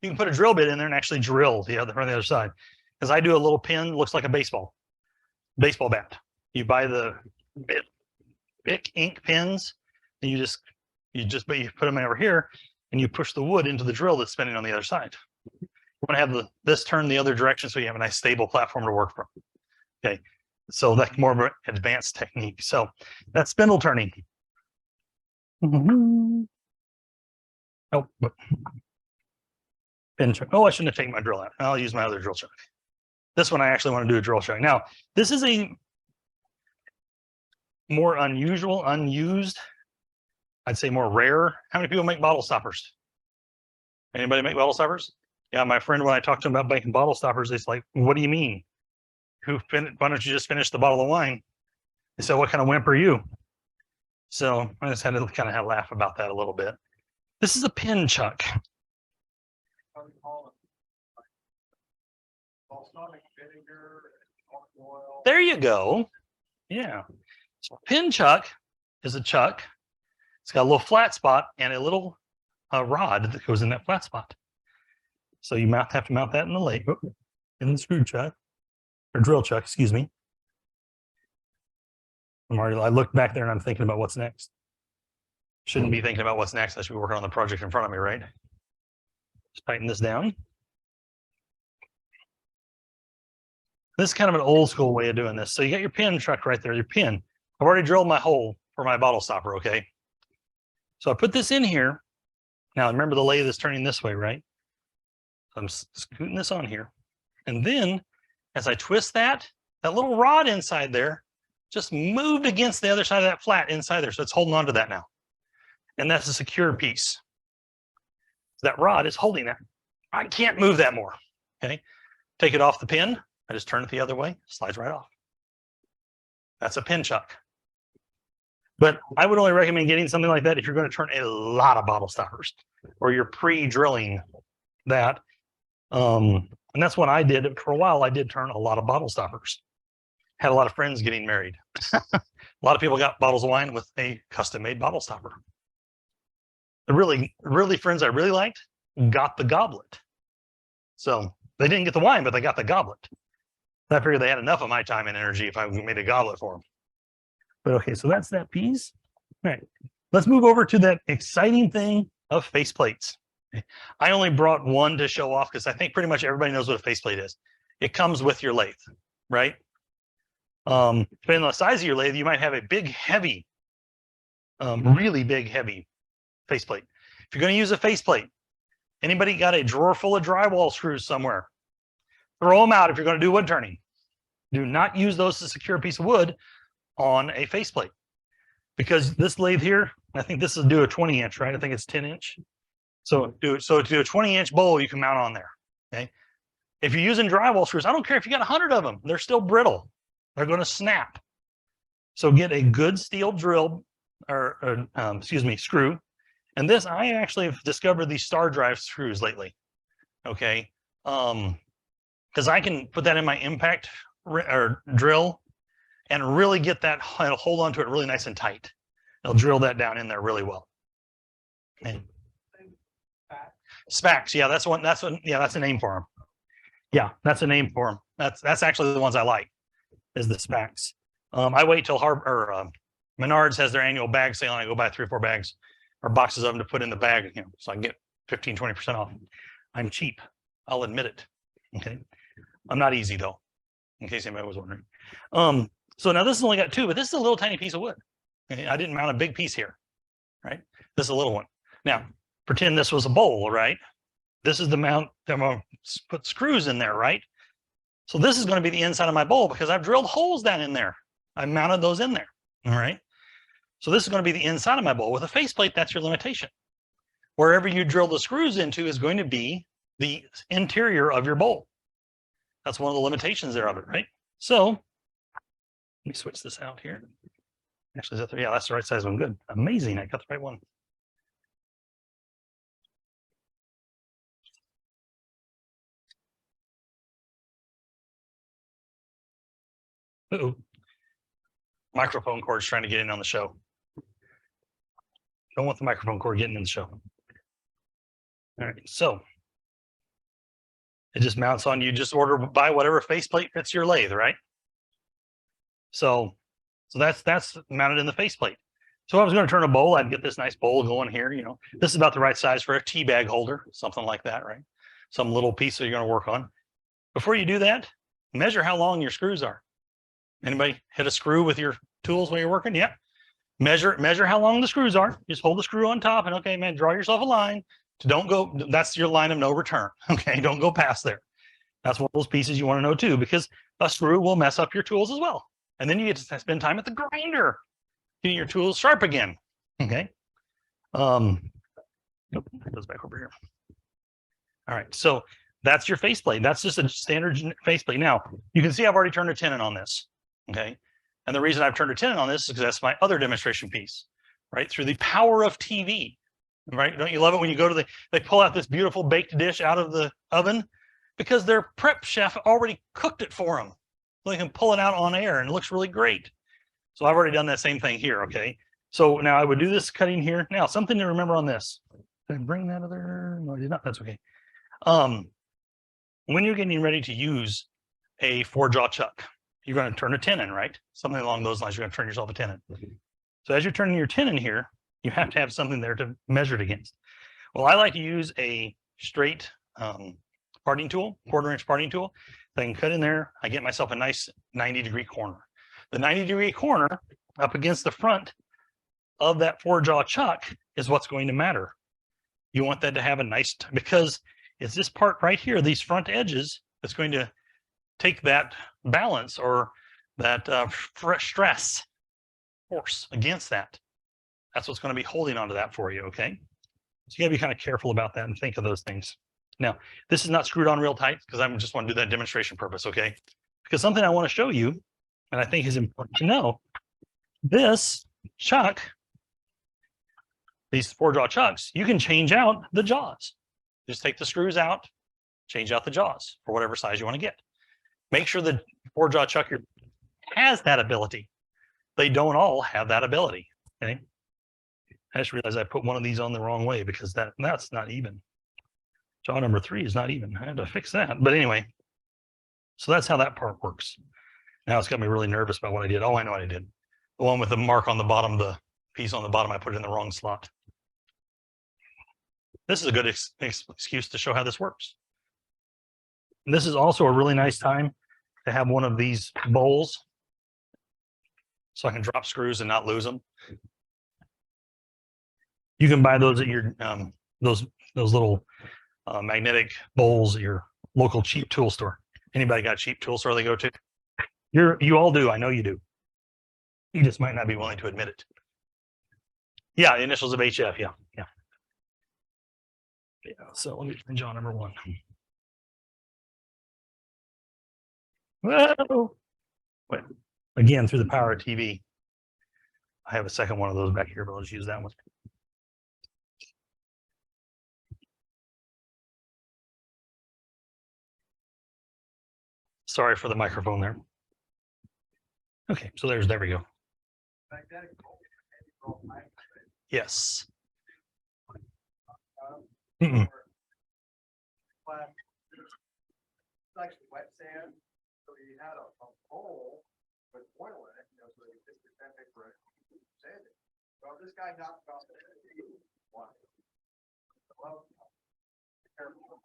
You can put a drill bit in there and actually drill from the other side. Because I do a little pin, looks like a baseball bat. You buy the Bic ink pins, and you put them over here, and you push the wood into the drill that's spinning on the other side. We're going to have this turn the other direction, so you have a nice stable platform to work from. Okay, so that's more of an advanced technique. So that's spindle turning. Oh, pin chuck. Oh, I shouldn't have taken my drill out. I'll use my other drill chuck. This one I actually want to do a drill chuck. Now, this is a more unusual, unused, I'd say more rare. How many people make bottle stoppers? Anybody make bottle stoppers? Yeah, my friend, when I talked to him about making bottle stoppers, it's like, what do you mean? Why don't you just finish the bottle of wine? They said, what kind of wimp are you? So I just had to kind of laugh about that a little bit. This is a pin chuck. There you go. Yeah. So a pin chuck is a chuck. It's got a little flat spot and a little rod that goes in that flat spot. So you have to mount that in the lathe, in the screw chuck, or drill chuck, excuse me. I looked back there and I'm thinking about what's next. Shouldn't be thinking about what's next. I should be working on the project in front of me, right? Just tighten this down. This is kind of an old school way of doing this. So you got your pin chuck right there, your pin. I've already drilled my hole for my bottle stopper, okay? So I put this in here. Now remember the lathe is turning this way, right? I'm scooting this on here. And then as I twist that little rod inside there just moved against the other side of that flat inside there. So it's holding on to that now. And that's a secure piece. That rod is holding that. I can't move that more, okay? Take it off the pin. I just turn it the other way, slides right off. That's a pin chuck. But I would only recommend getting something like that if you're going to turn a lot of bottle stoppers or you're pre-drilling that. And that's what I did for a while. I did turn a lot of bottle stoppers. Had a lot of friends getting married. A lot of people got bottles of wine with a custom-made bottle stopper. The really friends I really liked got the goblet. So they didn't get the wine, but they got the goblet. I figured they had enough of my time and energy if I made a goblet for them. But okay, so that's that piece. All right, let's move over to that exciting thing of faceplates. I only brought one to show off because I think pretty much everybody knows what a faceplate is. It comes with your lathe, right? Depending on the size of your lathe, you might have a big, heavy, really big, heavy faceplate. If you're going to use a faceplate, anybody got a drawer full of drywall screws somewhere? Throw them out if you're going to do wood turning. Do not use those to secure a piece of wood on a faceplate. Because this lathe here, I think this is do a 20-inch, right? I think it's 10-inch. So to do a 20-inch bowl, you can mount on there, okay? If you're using drywall screws, I don't care if you got 100 of them. They're still brittle. They're going to snap. So get a good steel drill, or screw. And this, I actually have discovered these star drive screws lately, okay? Because I can put that in my impact or drill and really get that, it'll hold on to it really nice and tight. It'll drill that down in there really well. Okay. Spacs, yeah, that's a name for them. Yeah, that's a name for them. That's actually the ones I like, is the Spacs. I wait till Menards has their annual bag sale and I go buy 3 or 4 bags or boxes of them to put in the bag, so I can get 15-20% off. I'm cheap, I'll admit it. Okay, I'm not easy though, in case anybody was wondering. So now this has only got 2, but this is a little tiny piece of wood. Okay? I didn't mount a big piece here, right? This is a little one. Now, pretend this was a bowl, right? This is the mount that I'm going to put screws in there, right? So this is going to be the inside of my bowl because I've drilled holes down in there. I mounted those in there, all right? So this is going to be the inside of my bowl. With a faceplate, that's your limitation. Wherever you drill the screws into is going to be the interior of your bowl. That's one of the limitations there of it, right? So let me switch this out here. Actually, yeah, that's the right size one. Good. Amazing. I got the right one. Uh-oh. Microphone cord's trying to get in on the show. Don't want the microphone cord getting in the show. All right, so it just mounts on. You just buy whatever faceplate fits your lathe, right? So that's mounted in the faceplate. So if I was going to turn a bowl, I'd get this nice bowl going here. This is about the right size for a tea bag holder, something like that, right? Some little piece that you're going to work on. Before you do that, measure how long your screws are. Anybody hit a screw with your tools while you're working? Yeah. Measure how long the screws are. Just hold the screw on top and okay, man, draw yourself a line. Don't go, that's your line of no return. Okay, don't go past there. That's one of those pieces you want to know too, because a screw will mess up your tools as well. And then you get to spend time at the grinder, getting your tools sharp again. Okay. Nope, it goes back over here. All right, so that's your faceplate. That's just a standard faceplate. Now, you can see I've already turned a tenon on this. Okay. And the reason I've turned a tenon on this is because that's my other demonstration piece, right? Through the power of TV, right? Don't you love it when you go to they pull out this beautiful baked dish out of the oven because their prep chef already cooked it for them. So they can pull it out on air and it looks really great. So I've already done that same thing here, okay? So now I would do this cutting here. Now, something to remember on this. Did I bring that other? No, I did not. That's okay. When you're getting ready to use a 4-jaw chuck, you're going to turn a tenon, right? Something along those lines. You're going to turn yourself a tenon. So as you're turning your tenon here, you have to have something there to measure it against. Well, I like to use a straight parting tool, 1/4-inch parting tool. I can cut in there. I get myself a nice 90-degree corner. The 90-degree corner up against the front of that 4-jaw chuck is what's going to matter. You want that to have a nice, because it's this part right here, these front edges, that's going to take that balance or that stress force against that. That's what's going to be holding onto that for you, okay? So you gotta be kind of careful about that and think of those things. Now, this is not screwed on real tight because I just want to do that demonstration purpose, okay? Because something I want to show you, and I think is important to know, this chuck, these 4-jaw chucks, you can change out the jaws. Just take the screws out, change out the jaws for whatever size you want to get. Make sure the 4-jaw chuck has that ability. They don't all have that ability, okay? I just realized I put one of these on the wrong way because that's not even. Jaw number 3 is not even. I had to fix that. But anyway, so that's how that part works. Now it's got me really nervous about what I did. Oh, I know what I did. The one with the mark on the bottom, the piece on the bottom, I put it in the wrong slot. This is a good excuse to show how this works. And this is also a really nice time to have one of these bowls so I can drop screws and not lose them. You can buy those at your those little magnetic bowls at your local cheap tool store. Anybody got a cheap tool store they go to? You all do. I know you do. You just might not be willing to admit it. Yeah, initials of HF. Yeah. So let me find John number 1. Whoa. Wait. Again, through the power of TV. I have a second one of those back here, but I'll just use that one. Sorry for the microphone there. Okay, so there we go. Yes. Mm-mm. It's actually wet sand, so you had a bowl with oil in it, so you just depend for sanding. Well, this guy knocked off the one. Well, careful.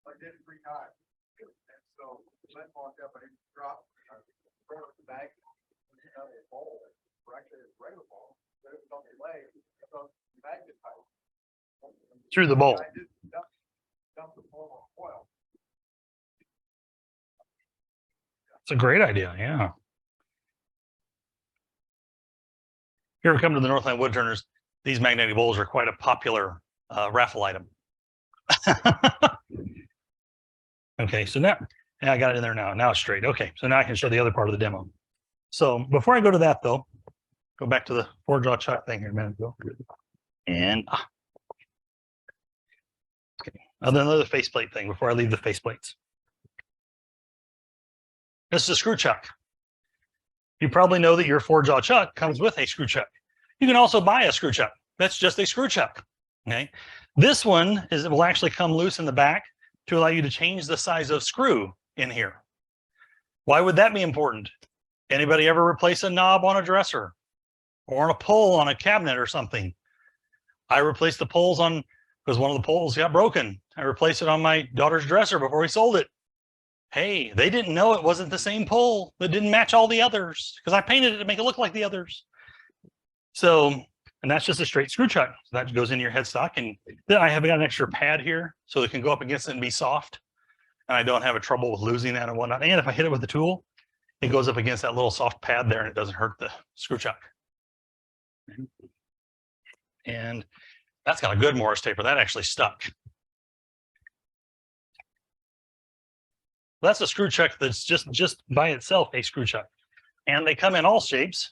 I did it 3 times. And so Glenn walked up and he dropped the bag in a bowl, or actually a regular bowl, but it was on the leg, so the bag is tight. Through the bowl. I just dumped the bowl of oil. It's a great idea. Yeah. If you ever come to the Northland Woodturners, these magnetic bowls are quite a popular raffle item. Okay, so now I got it in there now. Now it's straight. Okay, so now I can show the other part of the demo. So before I go to that, though, go back to the 4-jaw chuck thing here a minute ago. And okay, another faceplate thing before I leave the faceplates. This is a screw chuck. You probably know that your 4-jaw chuck comes with a screw chuck. You can also buy a screw chuck. That's just a screw chuck. Okay. This one will actually come loose in the back to allow you to change the size of screw in here. Why would that be important? Anybody ever replace a knob on a dresser or on a pole on a cabinet or something? I replaced the poles on because one of the poles got broken. I replaced it on my daughter's dresser before we sold it. Hey, they didn't know it wasn't the same pole that didn't match all the others because I painted it to make it look like the others. So, and that's just a straight screw chuck. So that goes in your headstock. And then I have got an extra pad here so it can go up against it and be soft. And I don't have a trouble with losing that and whatnot. And if I hit it with the tool, it goes up against that little soft pad there and it doesn't hurt the screw chuck. And that's got a good Morris taper. That actually stuck. That's a screw chuck that's just by itself a screw chuck. And they come in all shapes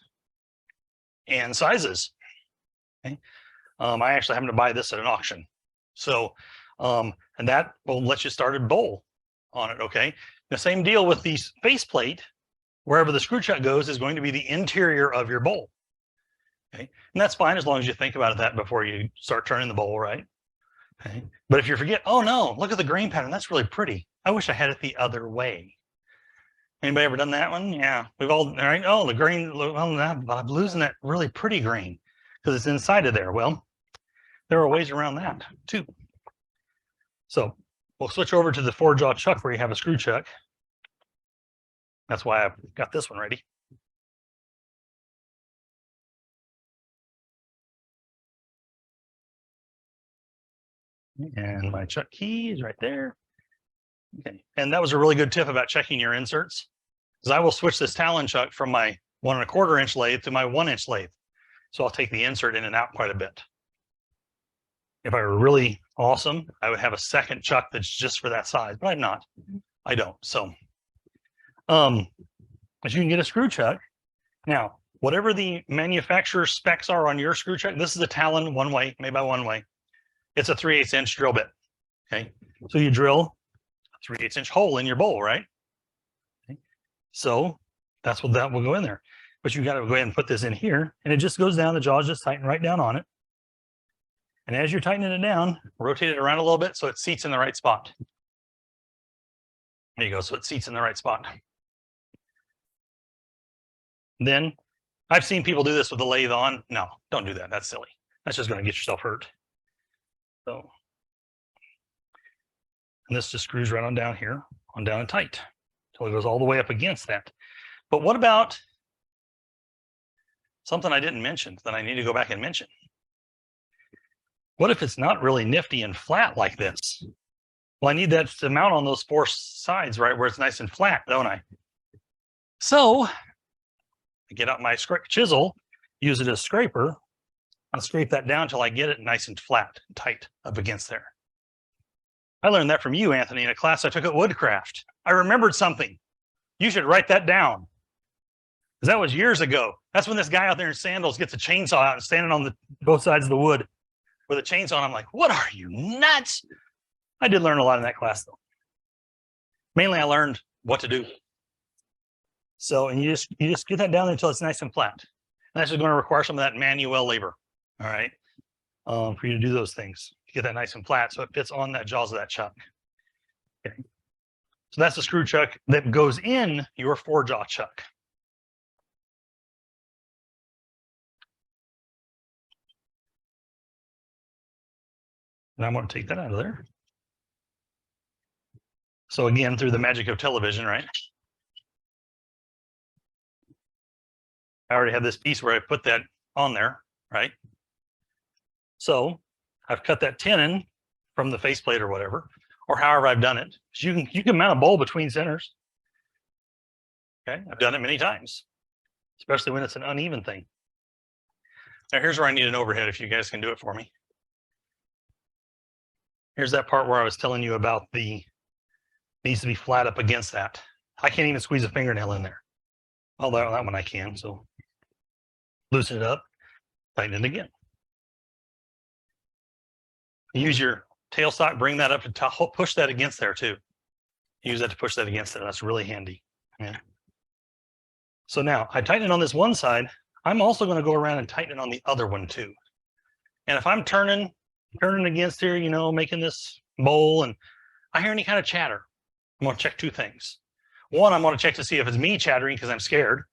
and sizes. Okay. I actually happened to buy this at an auction. So, and that will let you start a bowl on it, okay? The same deal with the faceplate wherever the screw chuck goes is going to be the interior of your bowl. Okay, and that's fine as long as you think about that before you start turning the bowl, right? Okay, but if you forget, oh no, look at the grain pattern, that's really pretty. I wish I had it the other way. Anybody ever done that one? Yeah, we've all right. Oh, the grain, well, I'm losing that really pretty grain because it's inside of there. Well, there are ways around that too. So we'll switch over to the 4-jaw chuck where you have a screw chuck. That's why I've got this one ready. And my chuck key is right there. Okay, and that was a really good tip about checking your inserts, because I will switch this Talon chuck from my 1 1/4 inch lathe to my 1 inch lathe. So I'll take the insert in and out quite a bit. If I were really awesome, I would have a second chuck that's just for that size, but I'm not. I don't. So, but you can get a screw chuck. Now, whatever the manufacturer's specs are on your screw chuck, this is a Talon 1-way, made by 1-way. It's a 3/8 inch drill bit. Okay, so you drill a 3/8 inch hole in your bowl, right? Okay. So that's what that will go in there. But you got to go ahead and put this in here, and it just goes down. The jaws just tighten right down on it. And as you're tightening it down, rotate it around a little bit so it seats in the right spot. There you go. So it seats in the right spot. Then I've seen people do this with the lathe on. No, don't do that. That's silly. That's just going to get yourself hurt. So, and this just screws right on down here, on down and tight, until it goes all the way up against that. But what about something I didn't mention that I need to go back and mention? What if it's not really nifty and flat like this? Well, I need that to mount on those 4 sides, right, where it's nice and flat, don't I? So I get out my chisel, use it as a scraper, I'll scrape that down until I get it nice and flat and tight up against there. I learned that from you, Anthony, in a class I took at Woodcraft. I remembered something. You should write that down. Because that was years ago. That's when this guy out there in sandals gets a chainsaw out and standing on both sides of the wood with a chainsaw. And I'm like, what are you, nuts? I did learn a lot in that class, though. Mainly, I learned what to do. So, and you just get that down until it's nice and flat. And that's just going to require some of that manual labor. All right, for you to do those things, get that nice and flat so it fits on that jaws of that chuck. Okay, so that's the screw chuck that goes in your 4-jaw chuck. And I'm going to take that out of there. So again, through the magic of television, right? I already have this piece where I put that on there, right? So I've cut that tenon from the faceplate or whatever, or however I've done it. So you can mount a bowl between centers. Okay, I've done it many times, especially when it's an uneven thing. Now here's where I need an overhead if you guys can do it for me. Here's that part where I was telling you about needs to be flat up against that. I can't even squeeze a fingernail in there. Although that one I can, so loosen it up, tighten it again. Use your tailstock, bring that up to push that against there too. Use that to push that against there. That's really handy. Yeah. So now I tighten it on this one side. I'm also going to go around and tighten it on the other one too. And if I'm turning against here, you know, making this bowl and I hear any kind of chatter, I'm going to check 2 things. One, I'm going to check to see if it's me chattering because I'm scared.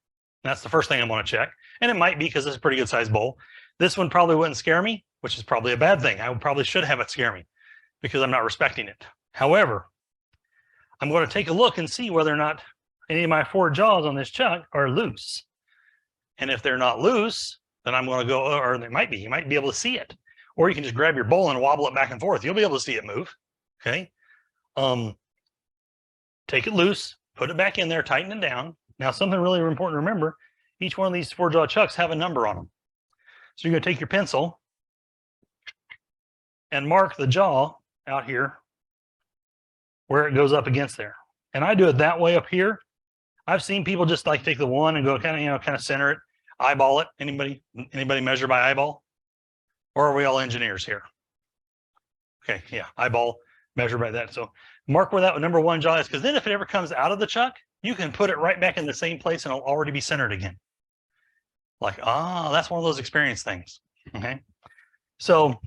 That's the first thing I'm going to check. And it might be because it's a pretty good sized bowl. This one probably wouldn't scare me, which is probably a bad thing. I probably should have it scare me because I'm not respecting it. However, I'm going to take a look and see whether or not any of my 4 jaws on this chuck are loose. And if they're not loose, then I'm going to go, or they might be, you might be able to see it. Or you can just grab your bowl and wobble it back and forth. You'll be able to see it move. Okay. Take it loose, put it back in there, tighten it down. Now, something really important to remember, each one of these 4-jaw chucks have a number on them. So you're going to take your pencil and mark the jaw out here where it goes up against there. And I do it that way up here. I've seen people just like take the one and go kind of center it, eyeball it. Anybody measure by eyeball? Or are we all engineers here? Okay, yeah, eyeball, measure by that. So mark where that number 1 jaw is, because then if it ever comes out of the chuck, you can put it right back in the same place and it'll already be centered again. Like, that's one of those experience things. Okay. So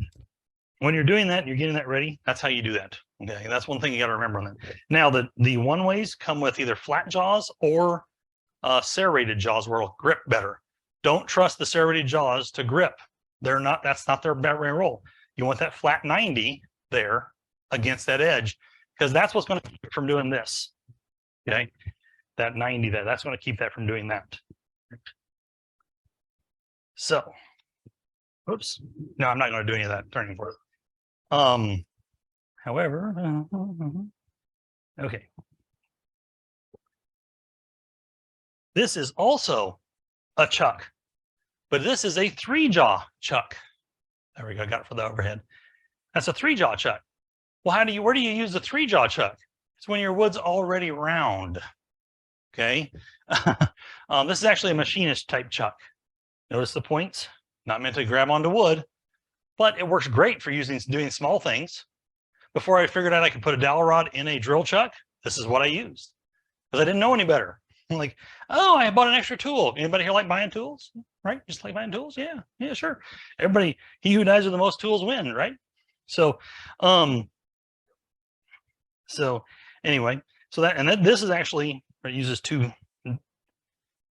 when you're doing that, you're getting that ready. That's how you do that. Okay. And that's one thing you got to remember on that. Now, the one ways come with either flat jaws or serrated jaws where it'll grip better. Don't trust the serrated jaws to grip. That's not their battery roll. You want that flat 90 there against that edge, because that's what's going to keep it from doing this. Okay. That 90 there, that's going to keep that from doing that. So, oops. No, I'm not going to do any of that turning for it. However, okay. This is also a chuck, but this is a 3-jaw chuck. There we go. Got it for the overhead. That's a 3-jaw chuck. Well, where do you use the 3-jaw chuck? It's when your wood's already round. Okay. This is actually a machinist type chuck. Notice the points, not meant to grab onto wood, but it works great for doing small things. Before I figured out I could put a dowel rod in a drill chuck, this is what I used, because I didn't know any better. I'm like, oh, I bought an extra tool. Anybody here like buying tools? Right? Just like buying tools? Yeah, sure. Everybody, he who dies with the most tools wins, right? So, anyway, this is actually, it uses to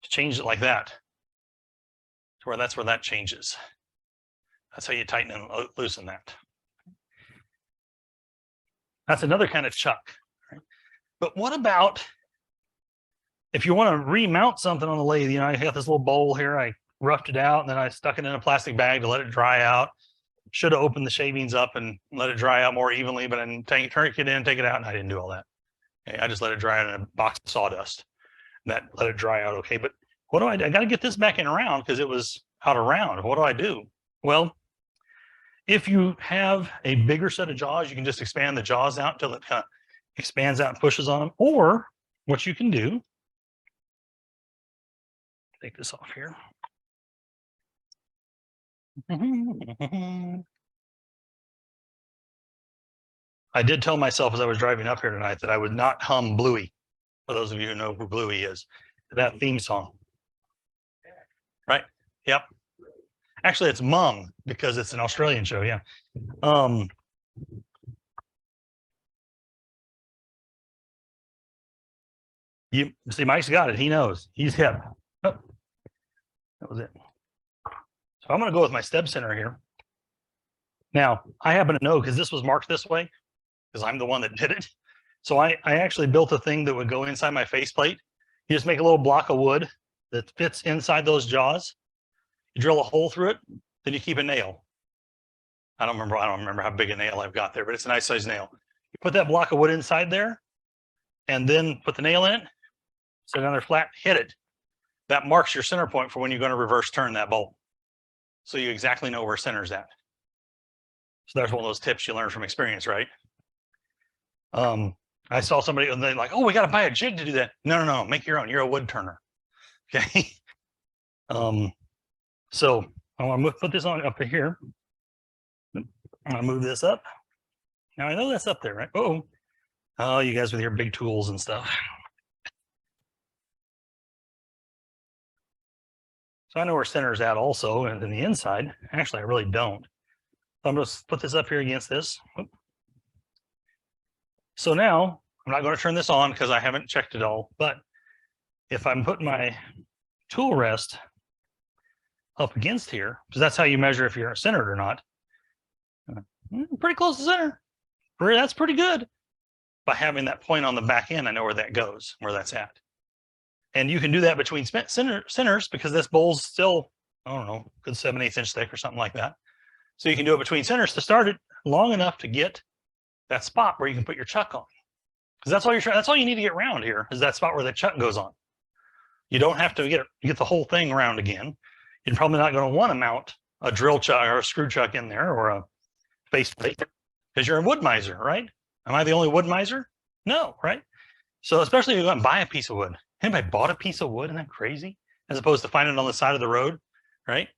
change it like that. That's where that changes. That's how you tighten and loosen that. That's another kind of chuck. Right? But what about if you want to remount something on the lathe? You know, I got this little bowl here. I roughed it out and then I stuck it in a plastic bag to let it dry out. Should have opened the shavings up and let it dry out more evenly, but then turn it in, take it out, and I didn't do all that. Okay, I just let it dry out in a box of sawdust. That let it dry out okay. But what do I do? I got to get this back in round because it was out of round. What do I do? Well, if you have a bigger set of jaws, you can just expand the jaws out until it kind of expands out and pushes on them. Or what you can do, take this off here. I did tell myself as I was driving up here tonight that I would not hum Bluey. For those of you who know who Bluey is, that theme song. Right? Yep. Actually, it's Mum because it's an Australian show. Yeah. You see, Mike's got it. He knows. He's hip. Oh, that was it. So I'm going to go with my step center here. Now, I happen to know because this was marked this way because I'm the one that did it. So I actually built a thing that would go inside my faceplate. You just make a little block of wood that fits inside those jaws. You drill a hole through it, then you keep a nail. I don't remember how big a nail I've got there, but it's a nice size nail. You put that block of wood inside there and then put the nail in it, sit down there flat, hit it. That marks your center point for when you're going to reverse turn that bolt. So you exactly know where center's at. So that's one of those tips you learn from experience, right? I saw somebody and they're like, oh, we got to buy a jig to do that. No, make your own. You're a wood turner. Okay. So I want to put this on up to here. I'm going to move this up. Now I know that's up there, right? Oh, you guys with your big tools and stuff. So I know where center's at also, and then the inside. Actually, I really don't. So I'm going to put this up here against this. So now I'm not going to turn this on because I haven't checked it all. But if I'm putting my tool rest up against here, because that's how you measure if you're centered or not. Pretty close to center. That's pretty good. By having that point on the back end, I know where that goes, where that's at. And you can do that between centers because this bowl's still, I don't know, good 7/8 inch thick or something like that. So you can do it between centers to start it long enough to get that spot where you can put your chuck on. Because that's all you need to get round here is that spot where the chuck goes on. You don't have to get the whole thing round again. You're probably not going to want to mount a drill chuck or a screw chuck in there or a face plate because you're a wood miser, right? Am I the only wood miser? No, right? So especially if you go and buy a piece of wood. Anybody bought a piece of wood? Isn't that crazy? As opposed to finding it on the side of the road, right?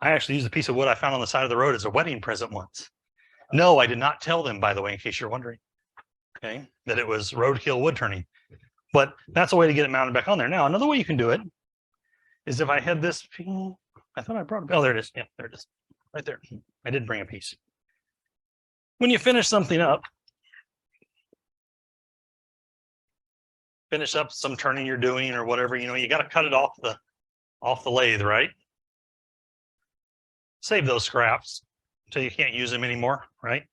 I actually used a piece of wood I found on the side of the road as a wedding present once. No, I did not tell them, by the way, in case you're wondering, okay, that it was roadkill wood turning. But that's a way to get it mounted back on there. Now, another way you can do it is if I had this, I thought I brought it. Oh, there it is. Yeah, there it is. Right there. I did bring a piece. When you finish something up, finish up some turning you're doing or whatever, you know, you got to cut it off the lathe, right? Save those scraps until you can't use them anymore, right?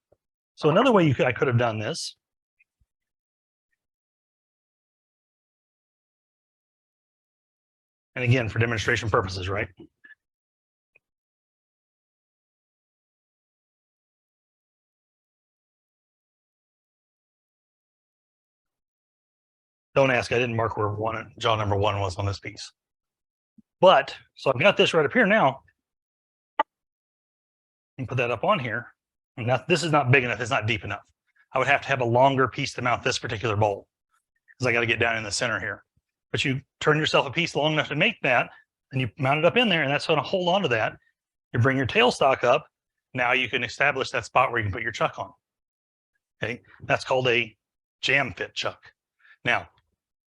So another way I could have done this. And again, for demonstration purposes, right? Don't ask, I didn't mark where jaw number 1 was on this piece. But, so I've got this right up here now. And put that up on here. And this is not big enough, it's not deep enough. I would have to have a longer piece to mount this particular bowl, because I got to get down in the center here. But you turn yourself a piece long enough to make that, and you mount it up in there, and that's going to hold on to that. You bring your tailstock up. Now you can establish that spot where you can put your chuck on. Okay, that's called a jam fit chuck. Now,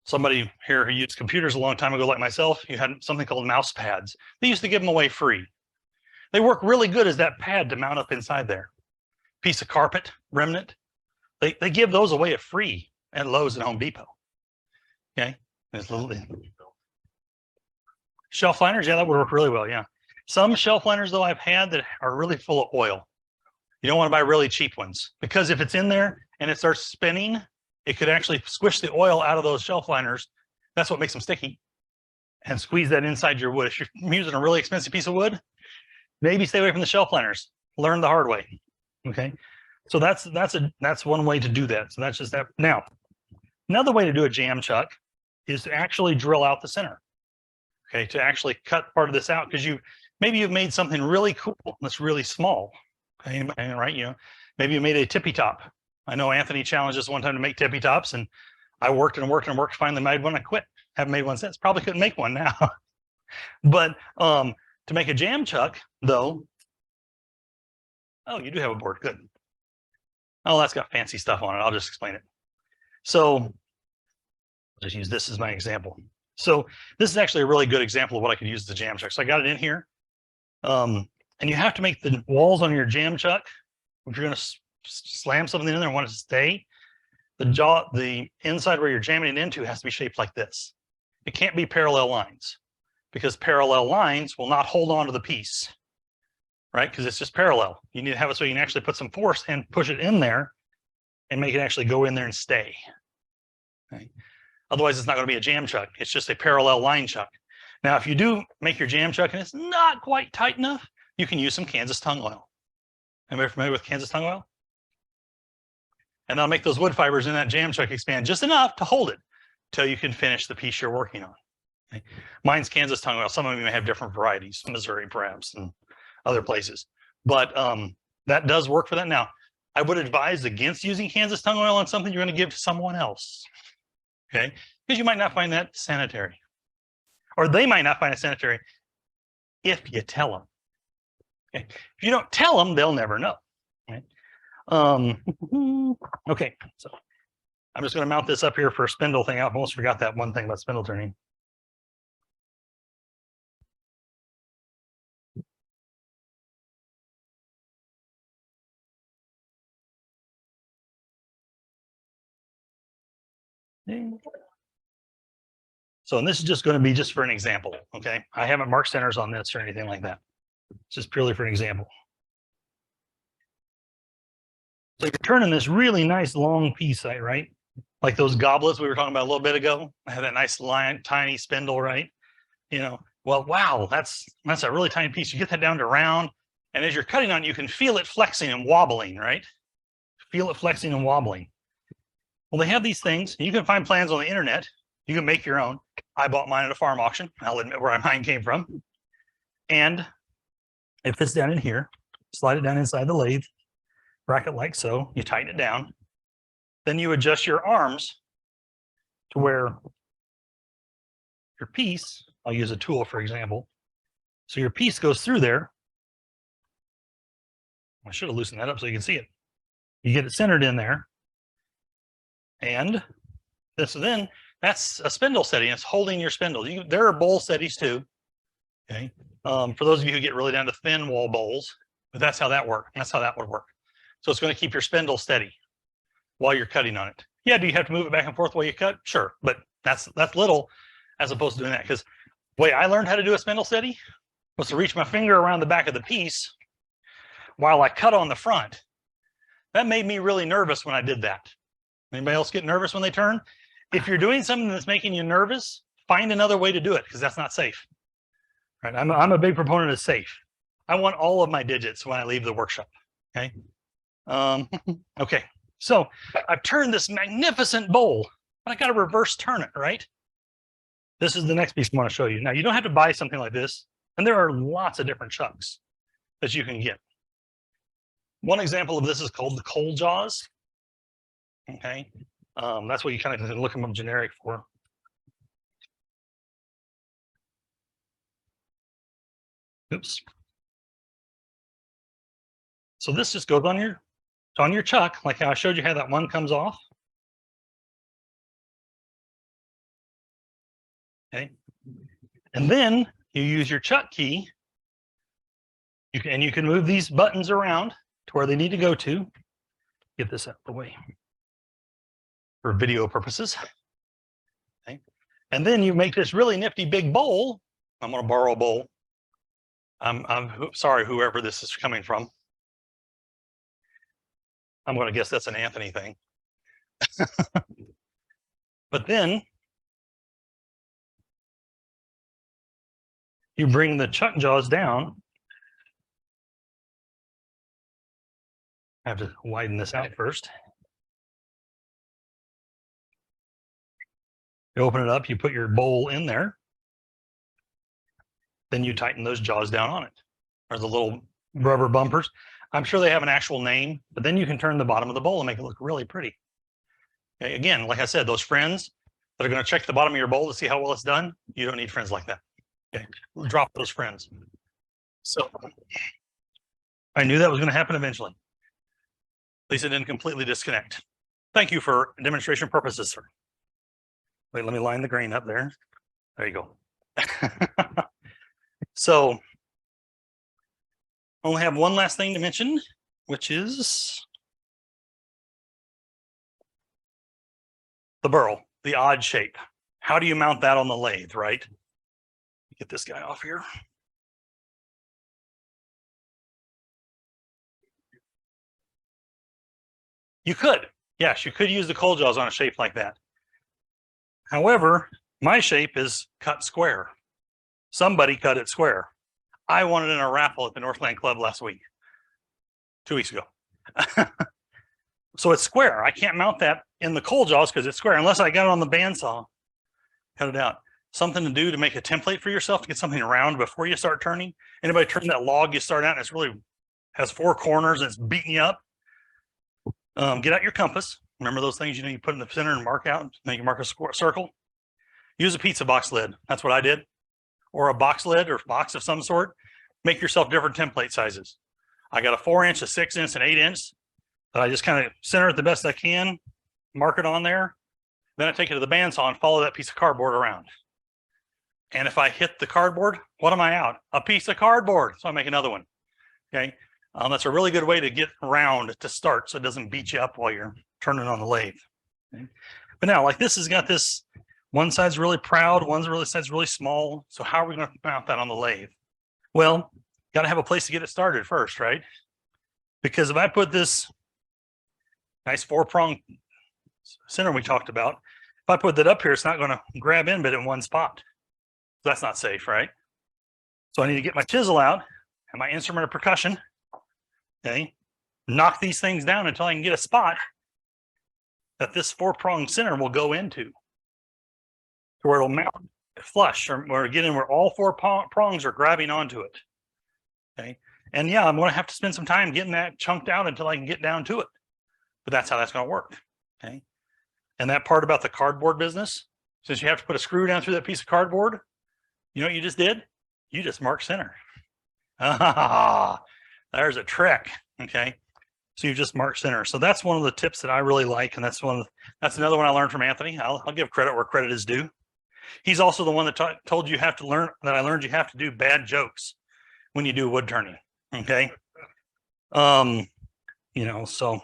somebody here who used computers a long time ago, like myself, you had something called mouse pads. They used to give them away free. They work really good as that pad to mount up inside there. Piece of carpet remnant. They give those away at free at Lowe's and Home Depot. Okay, there's little shelf liners. Yeah, that would work really well. Yeah, some shelf liners though I've had that are really full of oil. You don't want to buy really cheap ones, because if it's in there and it starts spinning, it could actually squish the oil out of those shelf liners. That's what makes them sticky, and squeeze that inside your wood. If you're using a really expensive piece of wood, maybe stay away from the shelf liners. Learn the hard way. Okay, so that's one way to do that. So that's just that. Now, another way to do a jam chuck is to actually drill out the center. Okay, to actually cut part of this out, because maybe you've made something really cool that's really small. Okay, right? You know, maybe you made a tippy top. I know Anthony challenged us one time to make tippy tops, and I worked and worked and worked. Finally made one. I quit. Haven't made one since. Probably couldn't make one now. But to make a jam chuck, though. Oh, you do have a board. Good. Oh, that's got fancy stuff on it. I'll just explain it. So I'll just use this as my example. So this is actually a really good example of what I could use as a jam chuck. So I got it in here. And you have to make the walls on your jam chuck. If you're going to slam something in there and want it to stay, the inside where you're jamming it into has to be shaped like this. It can't be parallel lines, because parallel lines will not hold on to the piece, right? Because it's just parallel. You need to have it so you can actually put some force and push it in there and make it actually go in there and stay. Okay. Otherwise, it's not going to be a jam chuck. It's just a parallel line chuck. Now, if you do make your jam chuck and it's not quite tight enough, you can use some Kansas tung oil. Anybody familiar with Kansas tung oil? And that'll make those wood fibers in that jam chuck expand just enough to hold it till you can finish the piece you're working on. Okay. Mine's Kansas tung oil. Some of you may have different varieties, Missouri perhaps, and other places. But that does work for that. Now, I would advise against using Kansas tung oil on something you're going to give to someone else. Okay, because you might not find that sanitary, or they might not find it sanitary if you tell them. Okay, if you don't tell them, they'll never know. Right? Okay, so I'm just going to mount this up here for a spindle thing. I almost forgot that one thing about spindle turning. So, and this is just going to be just for an example, okay? I haven't marked centers on this or anything like that. It's just purely for an example. So you're turning this really nice long piece, right? Like those goblets we were talking about a little bit ago. I have that nice line, tiny spindle, right? You know, well, wow, that's a really tiny piece. You get that down to round, and as you're cutting on it, you can feel it flexing and wobbling, right? Feel it flexing and wobbling. Well, they have these things. You can find plans on the internet. You can make your own. I bought mine at a farm auction. I'll admit where mine came from. And it fits down in here. Slide it down inside the lathe. Bracket like so. You tighten it down. Then you adjust your arms to where your piece, I'll use a tool for example. So your piece goes through there. I should have loosened that up so you can see it. You get it centered in there. And this then That's a spindle steady. It's holding your spindle. There are bowl steadies too. Okay. For those of you who get really down to thin wall bowls, but that's how that works. That's how that would work. So it's going to keep your spindle steady while you're cutting on it. Yeah, do you have to move it back and forth while you cut? Sure, but that's little as opposed to doing that. Because the way I learned how to do a spindle steady was to reach my finger around the back of the piece while I cut on the front. That made me really nervous when I did that. Anybody else get nervous when they turn? If you're doing something that's making you nervous, find another way to do it, because that's not safe. Right? I'm a big proponent of safe. I want all of my digits when I leave the workshop. Okay. Okay. So I've turned this magnificent bowl, but I got to reverse turn it, right? This is the next piece I want to show you. Now, you don't have to buy something like this, and there are lots of different chucks that you can get. One example of this is called the coal jaws. Okay. That's what you kind of look them up generic for. Oops. So this just goes on your chuck, like how I showed you how that one comes off. Okay. And then you use your chuck key. You can move these buttons around to where they need to go to. Get this out of the way for video purposes. Okay. And then you make this really nifty big bowl. I'm going to borrow a bowl. I'm sorry, whoever this is coming from. I'm going to guess that's an Anthony thing. But then you bring the chuck jaws down. I have to widen this out first. You open it up, you put your bowl in there. Then you tighten those jaws down on it, or the little rubber bumpers. I'm sure they have an actual name, but then you can turn the bottom of the bowl and make it look really pretty. Okay, again, like I said, those friends that are going to check the bottom of your bowl to see how well it's done, you don't need friends like that. Okay, we'll drop those friends. So I knew that was going to happen eventually. At least it didn't completely disconnect. Thank you for demonstration purposes, sir. Wait, let me line the grain up there. There you go. So I only have one last thing to mention, which is the burl, the odd shape. How do you mount that on the lathe, right? Get this guy off here. You could, yes, you could use the coal jaws on a shape like that. However, my shape is cut square. Somebody cut it square. I won it in a raffle at the Northland Club last week, 2 weeks ago. So it's square. I can't mount that in the coal jaws because it's square unless I got it on the bandsaw, cut it out. Something to do to make a template for yourself to get something round before you start turning. Anybody turn that log you start out and it's really has 4 corners and it's beating you up. Get out your compass. Remember those things you put in the center and mark out, make you mark a square circle. Use a pizza box lid. That's what I did. Or a box lid or box of some sort. Make yourself different template sizes. I got a 4-inch, a 6-inch, an 8-inch that I just kind of center it the best I can, mark it on there. Then I take it to the bandsaw and follow that piece of cardboard around. And if I hit the cardboard, what am I out? A piece of cardboard. So I make another one. Okay. That's a really good way to get round to start so it doesn't beat you up while you're turning on the lathe. Okay. But now, like this has got this, one side's really proud, one side's really small. So how are we going to mount that on the lathe? Well, got to have a place to get it started first, right? Because if I put this nice 4-prong center we talked about, if I put that up here, it's not going to grab in but in one spot. So that's not safe, right? So I need to get my chisel out and my instrument of percussion. Okay, knock these things down until I can get a spot that this 4-prong center will go into, to where it'll mount flush or get in where all 4 prongs are grabbing onto it. Okay, and yeah, I'm going to have to spend some time getting that chunked out until I can get down to it, but that's how that's going to work. Okay, and that part about the cardboard business, since you have to put a screw down through that piece of cardboard, you know what you just did? You just marked center. Ah, there's a trick. Okay, So you just mark center. So that's one of the tips that I really like. And that's another one I learned from Anthony. I'll give credit where credit is due. He's also the one that told you have to learn that I learned you have to do bad jokes when you do wood turning. Okay. You know, so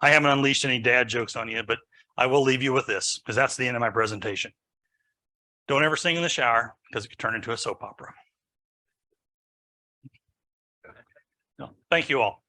I haven't unleashed any dad jokes on you, but I will leave you with this because that's the end of my presentation. Don't ever sing in the shower because it could turn into a soap opera. No, thank you all.